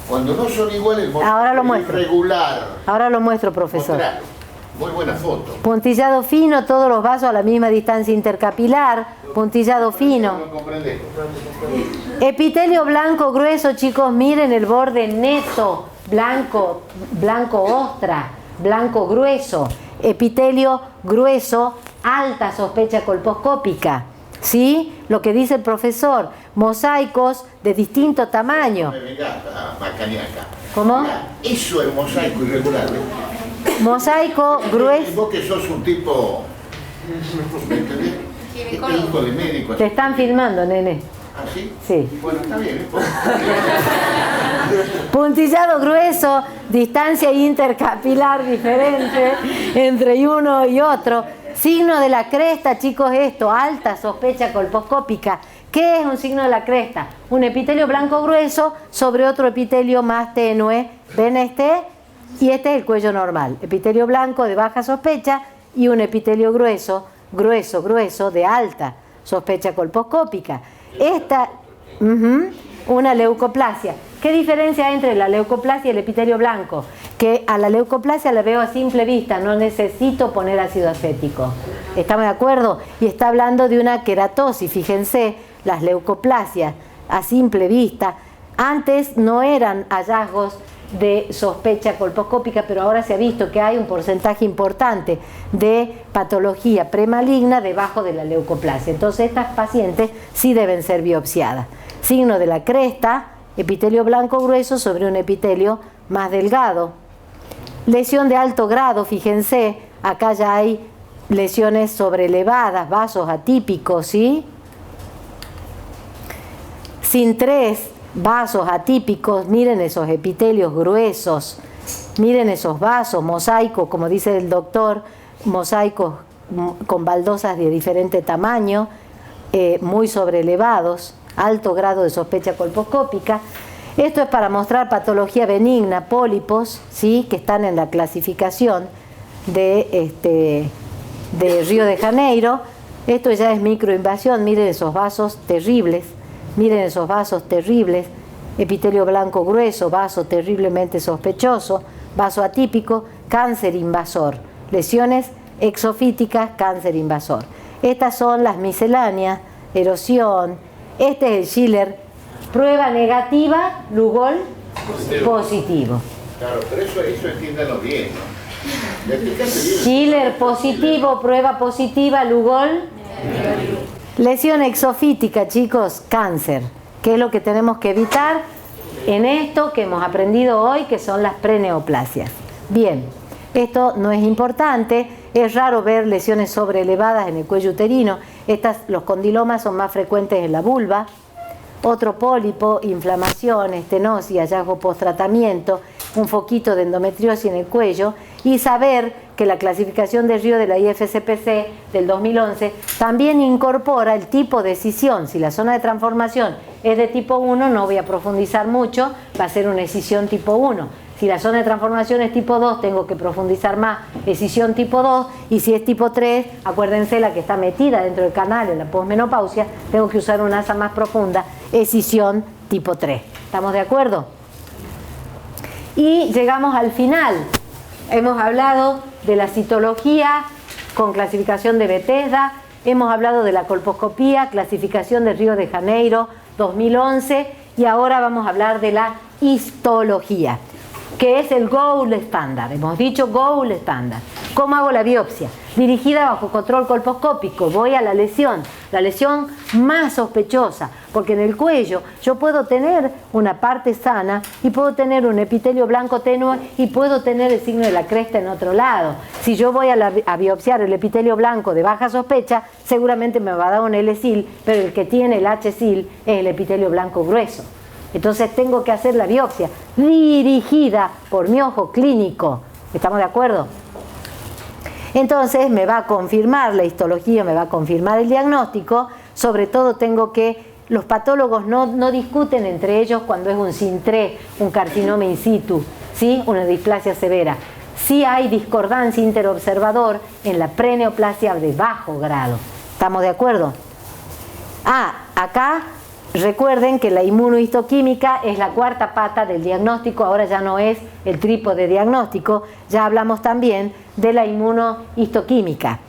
el mosaico es irregular. Ahora lo muestro, profesor. Mostralo. Muy buena foto. Puntillado fino, todos los vasos a la misma distancia intercapilar. Puntillado fino. No comprendés. Epitelio blanco grueso, chicos, miren el borde neto. Blanco, blanco ostra, blanco grueso. Epitelio grueso, alta sospecha colposcópica. ¿Sí? Lo que dice el profesor. Mosaicos de distinto tamaño. No me vengas a macanear acá. ¿Cómo? Mirá, eso es mosaico irregular. Mosaico grueso. Vos que sos un tipo. ¿Me entendés? Este hijo de médico. Te están filmando, nene. ¿Ah, sí? Sí. Bueno, está bien. Puntillado grueso, distancia intercapilar diferente entre uno y otro. Signo de la cresta, chicos, esto, alta sospecha colposcópica. ¿Qué es un signo de la cresta? Un epitelio blanco grueso sobre otro epitelio más tenue. ¿Ven este? Y este es el cuello normal. Epitelio blanco de baja sospecha y un epitelio grueso, grueso, de alta sospecha colposcópica. Esta, una leucoplasia. ¿Qué diferencia hay entre la leucoplasia y el epitelio blanco? Que a la leucoplasia la veo a simple vista, no necesito poner ácido acético. ¿Estamos de acuerdo? Y está hablando de una queratosis, fíjense, las leucoplasias a simple vista. Antes no eran hallazgos de sospecha colposcópica, pero ahora se ha visto que hay un porcentaje importante de patología premaligna debajo de la leucoplasia. Entonces estas pacientes sí deben ser biopsiadas. Signo de la cresta, epitelio blanco grueso sobre un epitelio más delgado. Lesión de alto grado, fíjense, acá ya hay lesiones sobrelevadas, vasos atípicos, ¿sí? Sin 3 vasos atípicos, miren esos epitelios gruesos, miren esos vasos, mosaicos, como dice el doctor, mosaicos con baldosas de diferente tamaño, muy sobrelevados, alto grado de sospecha colposcópica. Esto es para mostrar patología benigna, pólipos, ¿sí? Que están en la clasificación de Río de Janeiro. Esto ya es microinvasión, miren esos vasos terribles. Miren esos vasos terribles, epitelio blanco grueso, vaso terriblemente sospechoso, vaso atípico, cáncer invasor, lesiones exofíticas, cáncer invasor. Estas son las misceláneas, erosión, este es el Schiller, prueba negativa, Lugol positivo. Claro, pero eso entiéndanlo bien, ¿no? Schiller positivo, prueba positiva, Lugol. Lesión exofítica, chicos, cáncer, que es lo que tenemos que evitar en esto que hemos aprendido hoy, que son las preneoplasias. Bien, esto no es importante, es raro ver lesiones sobreelevadas en el cuello uterino. Los condilomas son más frecuentes en la vulva. Otro pólipo, inflamación, estenosis, hallazgo post-tratamiento, un foquito de endometriosis en el cuello, y saber que la clasificación de Río de la IFSPC del 2011 también incorpora el tipo de escisión. Si la zona de transformación es de tipo 1, no voy a profundizar mucho, va a ser una escisión tipo 1. Si la zona de transformación es tipo 2, tengo que profundizar más, escisión tipo 2, y si es tipo 3, acuérdense la que está metida dentro del canal en la posmenopausia, tengo que usar una asa más profunda, escisión tipo 3. ¿Estamos de acuerdo? Y llegamos al final. Hemos hablado de la citología con clasificación de Bethesda, hemos hablado de la colposcopía, clasificación de Río de Janeiro 2011, y ahora vamos a hablar de la histología, que es el gold estándar. Hemos dicho gold estándar. ¿Cómo hago la biopsia? Dirigida bajo control colposcópico. Voy a la lesión más sospechosa, porque en el cuello yo puedo tener una parte sana y puedo tener un epitelio blanco tenue y puedo tener el signo de la cresta en otro lado. Si yo voy a biopsiar el epitelio blanco de baja sospecha, seguramente me va a dar un L-sil, pero el que tiene el H-sil es el epitelio blanco grueso. Entonces tengo que hacer la biopsia dirigida por mi ojo clínico. ¿Estamos de acuerdo? Entonces me va a confirmar la histología, me va a confirmar el diagnóstico. Sobre todo los patólogos no discuten entre ellos cuando es un SIN3, un carcinoma in situ, ¿sí? Una displasia severa. Sí hay discordancia interobservador en la preneoplasia de bajo grado. ¿Estamos de acuerdo? Acá recuerden que la inmunohistoquímica es la cuarta pata del diagnóstico, ahora ya no es el trípode diagnóstico, ya hablamos también de la inmunohistoquímica.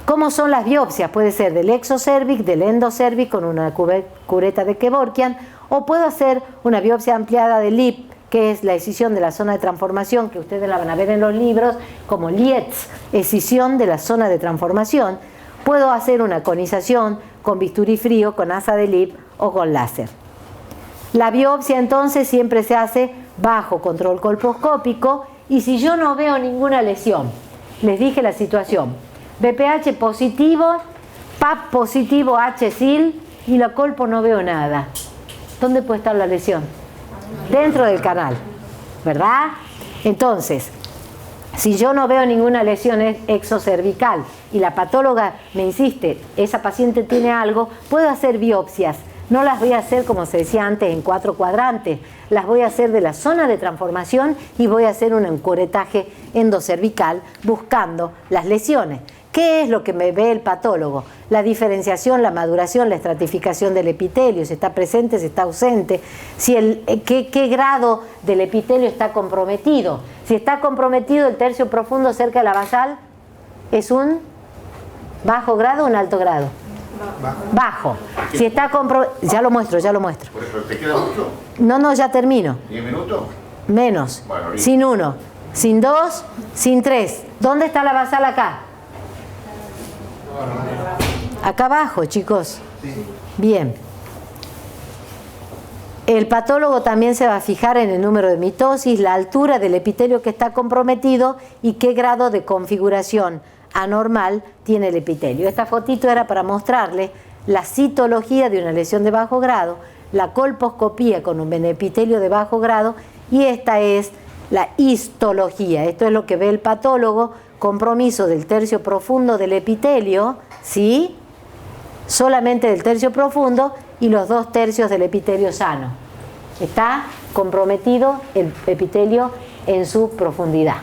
¿Cómo son las biopsias? Puede ser del exocervix, del endocervix con una cureta de Kevorkian, o puedo hacer una biopsia ampliada de Lipp, que es la escisión de la zona de transformación, que ustedes la van a ver en los libros como Lietz, escisión de la zona de transformación. Puedo hacer una conización con bisturí frío, con asa de Lipp o con láser. La biopsia entonces siempre se hace bajo control colposcópico, y si yo no veo ninguna lesión, les dije la situación, BPH positivo, PAP positivo, H-sil, y la colpo no veo nada. ¿Dónde puede estar la lesión? Dentro del canal, ¿verdad? Entonces, si yo no veo ninguna lesión exocervical y la patóloga me insiste, esa paciente tiene algo, puedo hacer biopsias. No las voy a hacer, como se decía antes, en 4 cuadrantes. Las voy a hacer de la zona de transformación y voy a hacer un encuretaje endocervical buscando las lesiones. ¿Qué es lo que me ve el patólogo? La diferenciación, la maduración, la estratificación del epitelio, si está presente, si está ausente, si qué grado del epitelio está comprometido. Si está comprometido el tercio profundo cerca de la basal, ¿es un bajo grado o un alto grado? Bajo. Si está ya lo muestro. Por eso, ¿te queda mucho? No, ya termino. ¿10 minutos? Menos. Bueno, sin 1, sin 2, sin 3. ¿Dónde está la basal acá? Acá abajo, chicos. Bien. El patólogo también se va a fijar en el número de mitosis, la altura del epitelio que está comprometido y qué grado de configuración anormal tiene el epitelio. Esta fotito era para mostrarles la citología de una lesión de bajo grado, la colposcopía con un epitelio de bajo grado y esta es la histología. Esto es lo que ve el patólogo, compromiso del tercio profundo del epitelio, ¿sí? Solamente del tercio profundo y los 2 tercios del epitelio sano. Está comprometido el epitelio en su profundidad.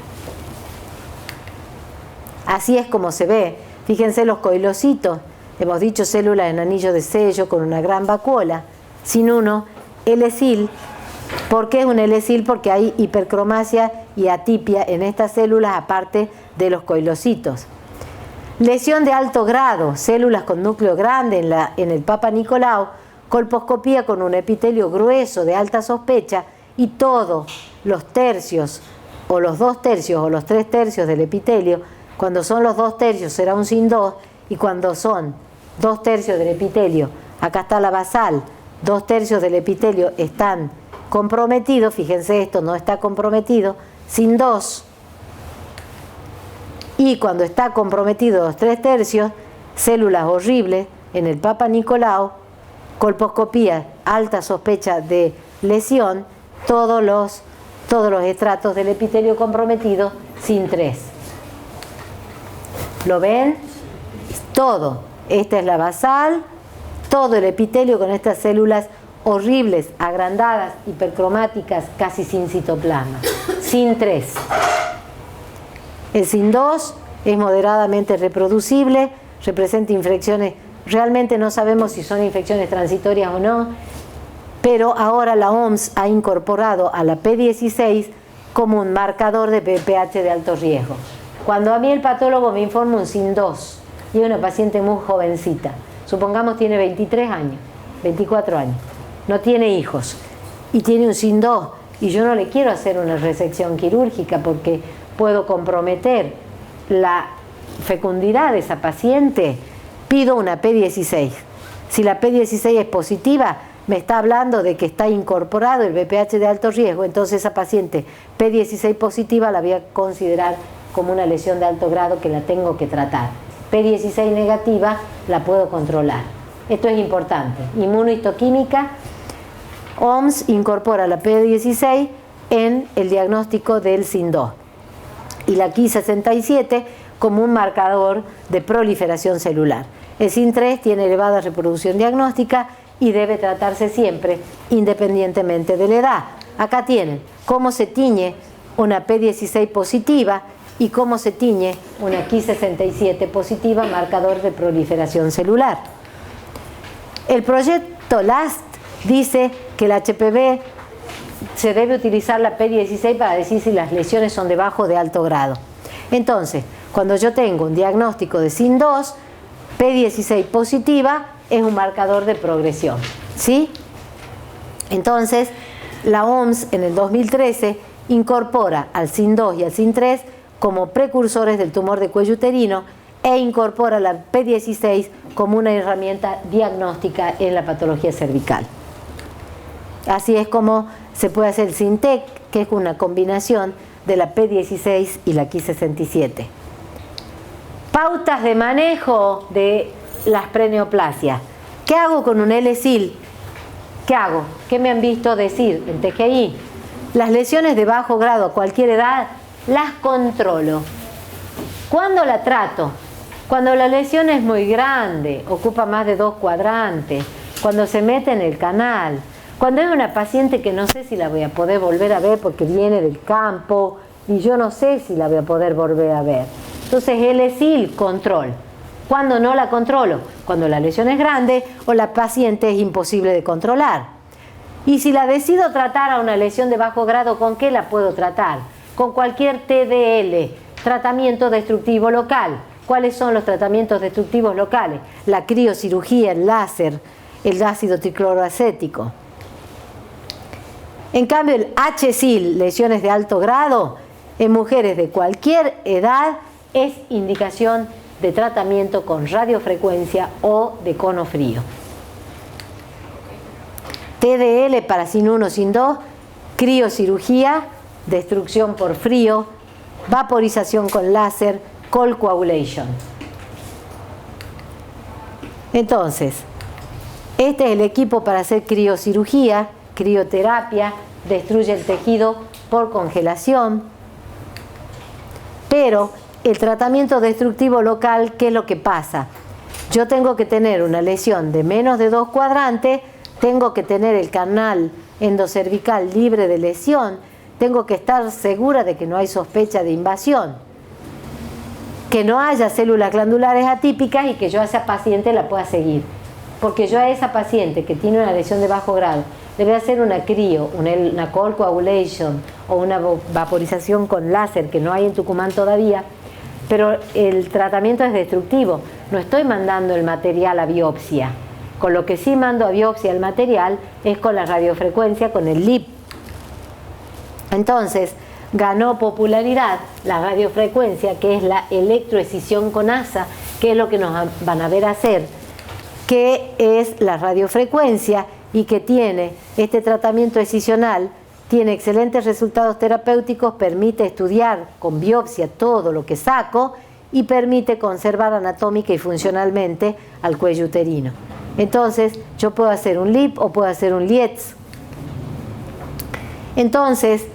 Así es como se ve. Fíjense los coilocitos, hemos dicho células en anillo de sello con una gran vacuola, sin 1, L-sil. ¿Por qué es un L-sil? Porque hay hipercromasia y atipia en estas células aparte de los coilocitos. Lesión de alto grado, células con núcleo grande en el Papa Nicolau, colposcopía con un epitelio grueso de alta sospecha y todos los tercios o los 2 tercios o los 3 tercios del epitelio. Cuando son los 2 tercios será un sin 2 y cuando son 2 tercios del epitelio, acá está la basal, 2 tercios del epitelio están comprometidos, fíjense esto no está comprometido, sin 2. Y cuando está comprometido los 3 tercios, células horribles en el Papa Nicolau, colposcopía, alta sospecha de lesión, todos los estratos del epitelio comprometido sin 3. ¿Lo ven? Todo. Esta es la basal, todo el epitelio con estas células horribles, agrandadas, hipercromáticas, casi sin citoplasma. Sin 3. El sin 2 es moderadamente reproducible, representa infecciones, realmente no sabemos si son infecciones transitorias o no, pero ahora la OMS ha incorporado a la P16 como un marcador de BPH de alto riesgo. Cuando a mí el patólogo me informa un sin 2 y es una paciente muy jovencita, supongamos tiene 23 años, 24 años, no tiene hijos y tiene un sin 2 y yo no le quiero hacer una resección quirúrgica porque puedo comprometer la fecundidad de esa paciente, pido una P16. Si la P16 es positiva, me está hablando de que está incorporado el BPH de alto riesgo, entonces esa paciente P16 positiva la voy a considerar como una lesión de alto grado que la tengo que tratar. P16 negativa la puedo controlar. Esto es importante. Inmunohistoquímica, OMS incorpora la P16 en el diagnóstico del SIN-2 y la Ki67 como un marcador de proliferación celular. El SIN-3 tiene elevada reproducción diagnóstica y debe tratarse siempre independientemente de la edad. Acá tienen cómo se tiñe una P16 positiva y cómo se tiñe una Ki67 positiva, marcador de proliferación celular. El proyecto LAST dice que el HPV se debe utilizar la P16 para decir si las lesiones son de bajo o de alto grado. Entonces, cuando yo tengo un diagnóstico de SIN-2, P16 positiva es un marcador de progresión, ¿sí? Entonces, la OMS en el 2013 incorpora al SIN-2 y al SIN-3 como precursores del tumor de cuello uterino e incorpora la P16 como una herramienta diagnóstica en la patología cervical. Así es como se puede hacer el SINTEC, que es una combinación de la P16 y la Ki67. Pautas de manejo de las preneoplasias. ¿Qué hago con un L-sil? ¿Qué hago? ¿Qué me han visto decir en TGI? Las lesiones de bajo grado a cualquier edad las controlo. ¿Cuándo la trato? Cuando la lesión es muy grande, ocupa más de 2 cuadrantes, cuando se mete en el canal, cuando es una paciente que no sé si la voy a poder volver a ver porque viene del campo y yo no sé si la voy a poder volver a ver. Entonces L-sil, control. ¿Cuándo no la controlo? Cuando la lesión es grande o la paciente es imposible de controlar. Y si la decido tratar a una lesión de bajo grado, ¿con qué la puedo tratar? Con cualquier TDL, tratamiento destructivo local. ¿Cuáles son los tratamientos destructivos locales? La criocirugía, el láser, el ácido tricloroacético. En cambio, el HSIL, lesiones de alto grado, en mujeres de cualquier edad, es indicación de tratamiento con radiofrecuencia o de cono frío. TDL para SIN 1, SIN 2, criocirugía, destrucción por frío, vaporización con láser, cold coagulation. Entonces, este es el equipo para hacer criocirugía, crioterapia, destruye el tejido por congelación, pero el tratamiento destructivo local, ¿qué es lo que pasa? Yo tengo que tener una lesión de menos de 2 cuadrantes, tengo que tener el canal endocervical libre de lesión, tengo que estar segura de que no hay sospecha de invasión, que no haya células glandulares atípicas y que yo a esa paciente la pueda seguir. Porque yo a esa paciente que tiene una lesión de bajo grado le voy a hacer una crio, una cold coagulation o una vaporización con láser que no hay en Tucumán todavía, pero el tratamiento es destructivo. No estoy mandando el material a biopsia. Con lo que sí mando a biopsia el material es con la radiofrecuencia, con el LIP. Entonces, ganó popularidad la radiofrecuencia, que es la electroescisión con asa, que es lo que nos van a ver hacer, que es la radiofrecuencia y que tiene este tratamiento excisional, tiene excelentes resultados terapéuticos, permite estudiar con biopsia todo lo que saco y permite conservar anatómica y funcionalmente al cuello uterino. Entonces, yo puedo hacer un LIP o puedo hacer un LIETS. Entonces,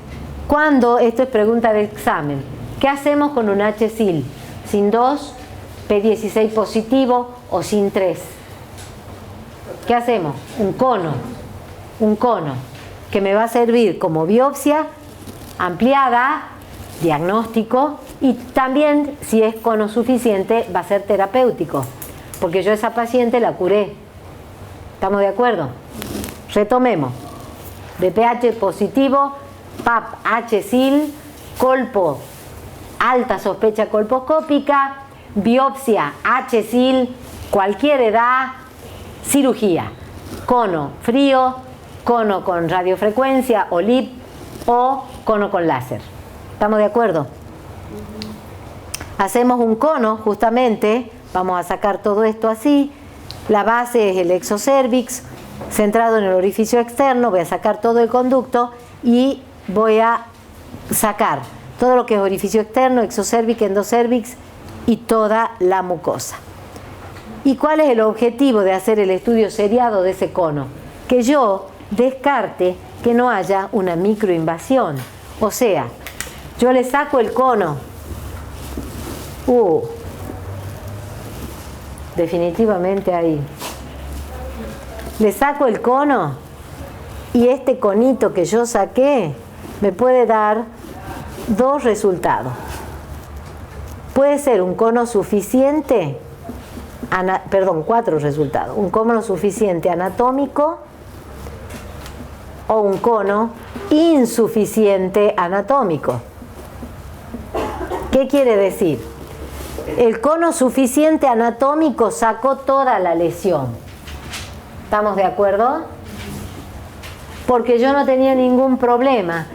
esto es pregunta de examen, ¿qué hacemos con un HSIL? ¿SIN 2, P16 positivo o SIN 3? ¿Qué hacemos? Un cono que me va a servir como biopsia ampliada, diagnóstico, y también, si es cono suficiente, va a ser terapéutico, porque yo a esa paciente la curé. ¿Estamos de acuerdo? Retomemos. BPH positivo, PAP HSIL, colpo, alta sospecha colposcópica, biopsia HSIL, cualquier edad, cirugía, cono frío, cono con radiofrecuencia o LIP o cono con láser. ¿Estamos de acuerdo? Hacemos un cono, justamente, vamos a sacar todo esto así, la base es el exocervix, centrado en el orificio externo, voy a sacar todo el conducto y voy a sacar todo lo que es orificio externo, exocervix, endocervix y toda la mucosa. ¿Y cuál es el objetivo de hacer el estudio seriado de ese cono? Que yo descarte que no haya una microinvasión. O sea, yo le saco el cono. Definitivamente ahí. Le saco el cono y este conito que yo saqué me puede dar 2 resultados. Puede ser un cono suficiente, 4 resultados. Un cono suficiente anatómico o un cono insuficiente anatómico. ¿Qué quiere decir? El cono suficiente anatómico sacó toda la lesión. ¿Estamos de acuerdo? Porque yo no tenía ningún problema.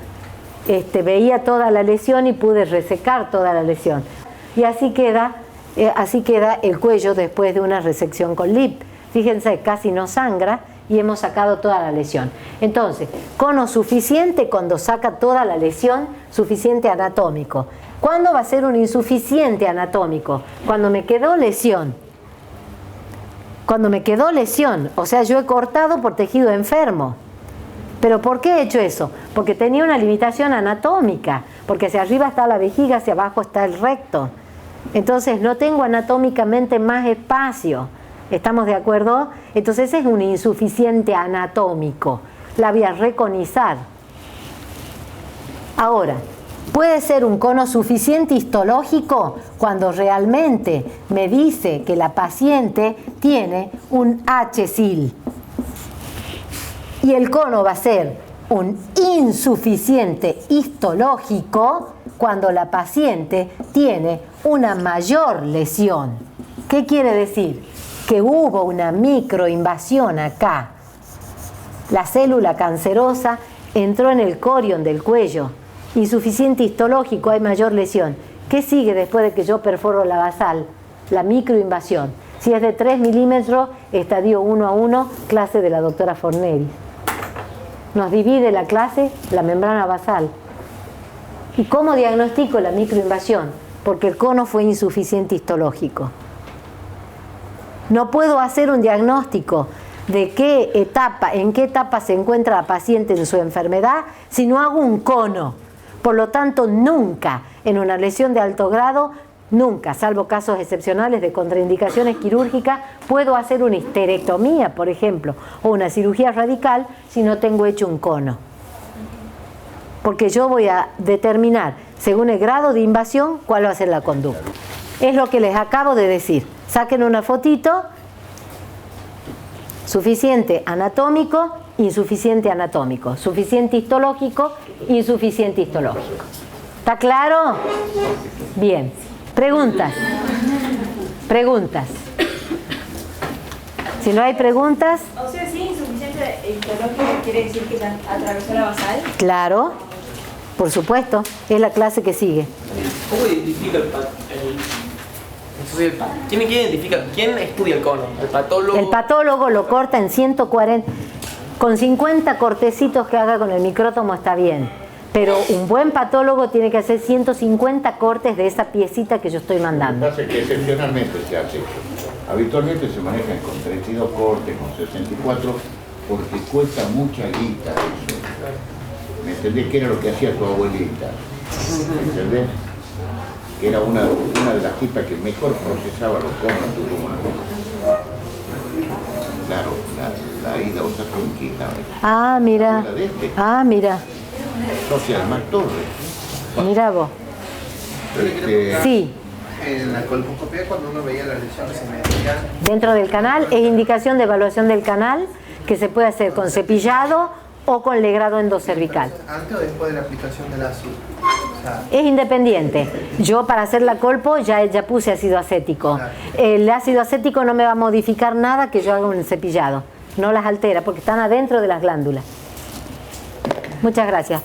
Veía toda la lesión y pude resecar toda la lesión. Y así queda el cuello después de una resección con LIP. Fíjense, casi no sangra y hemos sacado toda la lesión. Entonces, cono suficiente cuando saca toda la lesión, suficiente anatómico. ¿Cuándo va a ser un insuficiente anatómico? Cuando me quedó lesión. Cuando me quedó lesión, o sea, yo he cortado por tejido enfermo. ¿Pero por qué he hecho eso? Porque tenía una limitación anatómica, porque hacia arriba está la vejiga, hacia abajo está el recto. Entonces no tengo anatómicamente más espacio. ¿Estamos de acuerdo? Entonces ese es un insuficiente anatómico. La voy a reconizar. Ahora, Puede ser un cono suficiente histológico cuando realmente me dice que la paciente tiene un HSIL. Y el cono va a ser un insuficiente histológico cuando la paciente tiene una mayor lesión. ¿Qué quiere decir? Que hubo una microinvasión acá. La célula cancerosa entró en el corion del cuello. Insuficiente histológico, hay mayor lesión. ¿Qué sigue después de que yo perforo la basal? La microinvasión. Si es de 3 milímetros, estadio 1 a 1, clase de la doctora Fornelli. Nos divide la clase la membrana basal. ¿Y cómo diagnostico la microinvasión? Porque el cono fue insuficiente histológico. No puedo hacer un diagnóstico de qué etapa, en qué etapa se encuentra la paciente en su enfermedad si no hago un cono. Por lo tanto, nunca en una lesión de alto grado, nunca, salvo casos excepcionales de contraindicaciones quirúrgicas, puedo hacer una histerectomía, por ejemplo, o una cirugía radical si no tengo hecho un cono. Porque yo voy a determinar, según el grado de invasión, cuál va a ser la conducta. Es lo que les acabo de decir. Saquen una fotito. Suficiente anatómico, insuficiente anatómico. Suficiente histológico, insuficiente histológico. ¿Está claro? Bien. Preguntas. Preguntas. Si no hay preguntas. O sea, sí, insuficiente histológico quiere decir que ya atravesó la basal. Claro, por supuesto. Es la clase que sigue. ¿Cómo identifica ¿Quién estudia el cono? ¿El patólogo? El patólogo lo corta en 140, con 50 cortecitos que haga con el micrótomo está bien, pero un buen patólogo tiene que hacer 150 cortes de esa piecita que yo estoy mandando. Lo que pasa es que excepcionalmente se hace eso. Habitualmente se manejan con 32 cortes, con 64, porque cuesta mucha guita eso. ¿Me entendés? Que era lo que hacía tu abuelita. ¿Me entendés? Que era una de las tipas que mejor procesaba los conos en Tucumán. Claro, la Ida Osatunquita. Ah, mira. Ah, mira. Social Mac Torres. Mira vos. Sí. En la colposcopía, cuando uno veía las lesiones, se metían. Dentro del canal es indicación de evaluación del canal que se puede hacer con cepillado o con legrado endocervical. ¿Antes o después de la aplicación del ácido? O sea, Es independiente. Yo para hacer la colpo ya puse ácido acético. El ácido acético no me va a modificar nada que yo haga un cepillado. No las altera porque están adentro de las glándulas. Muchas gracias.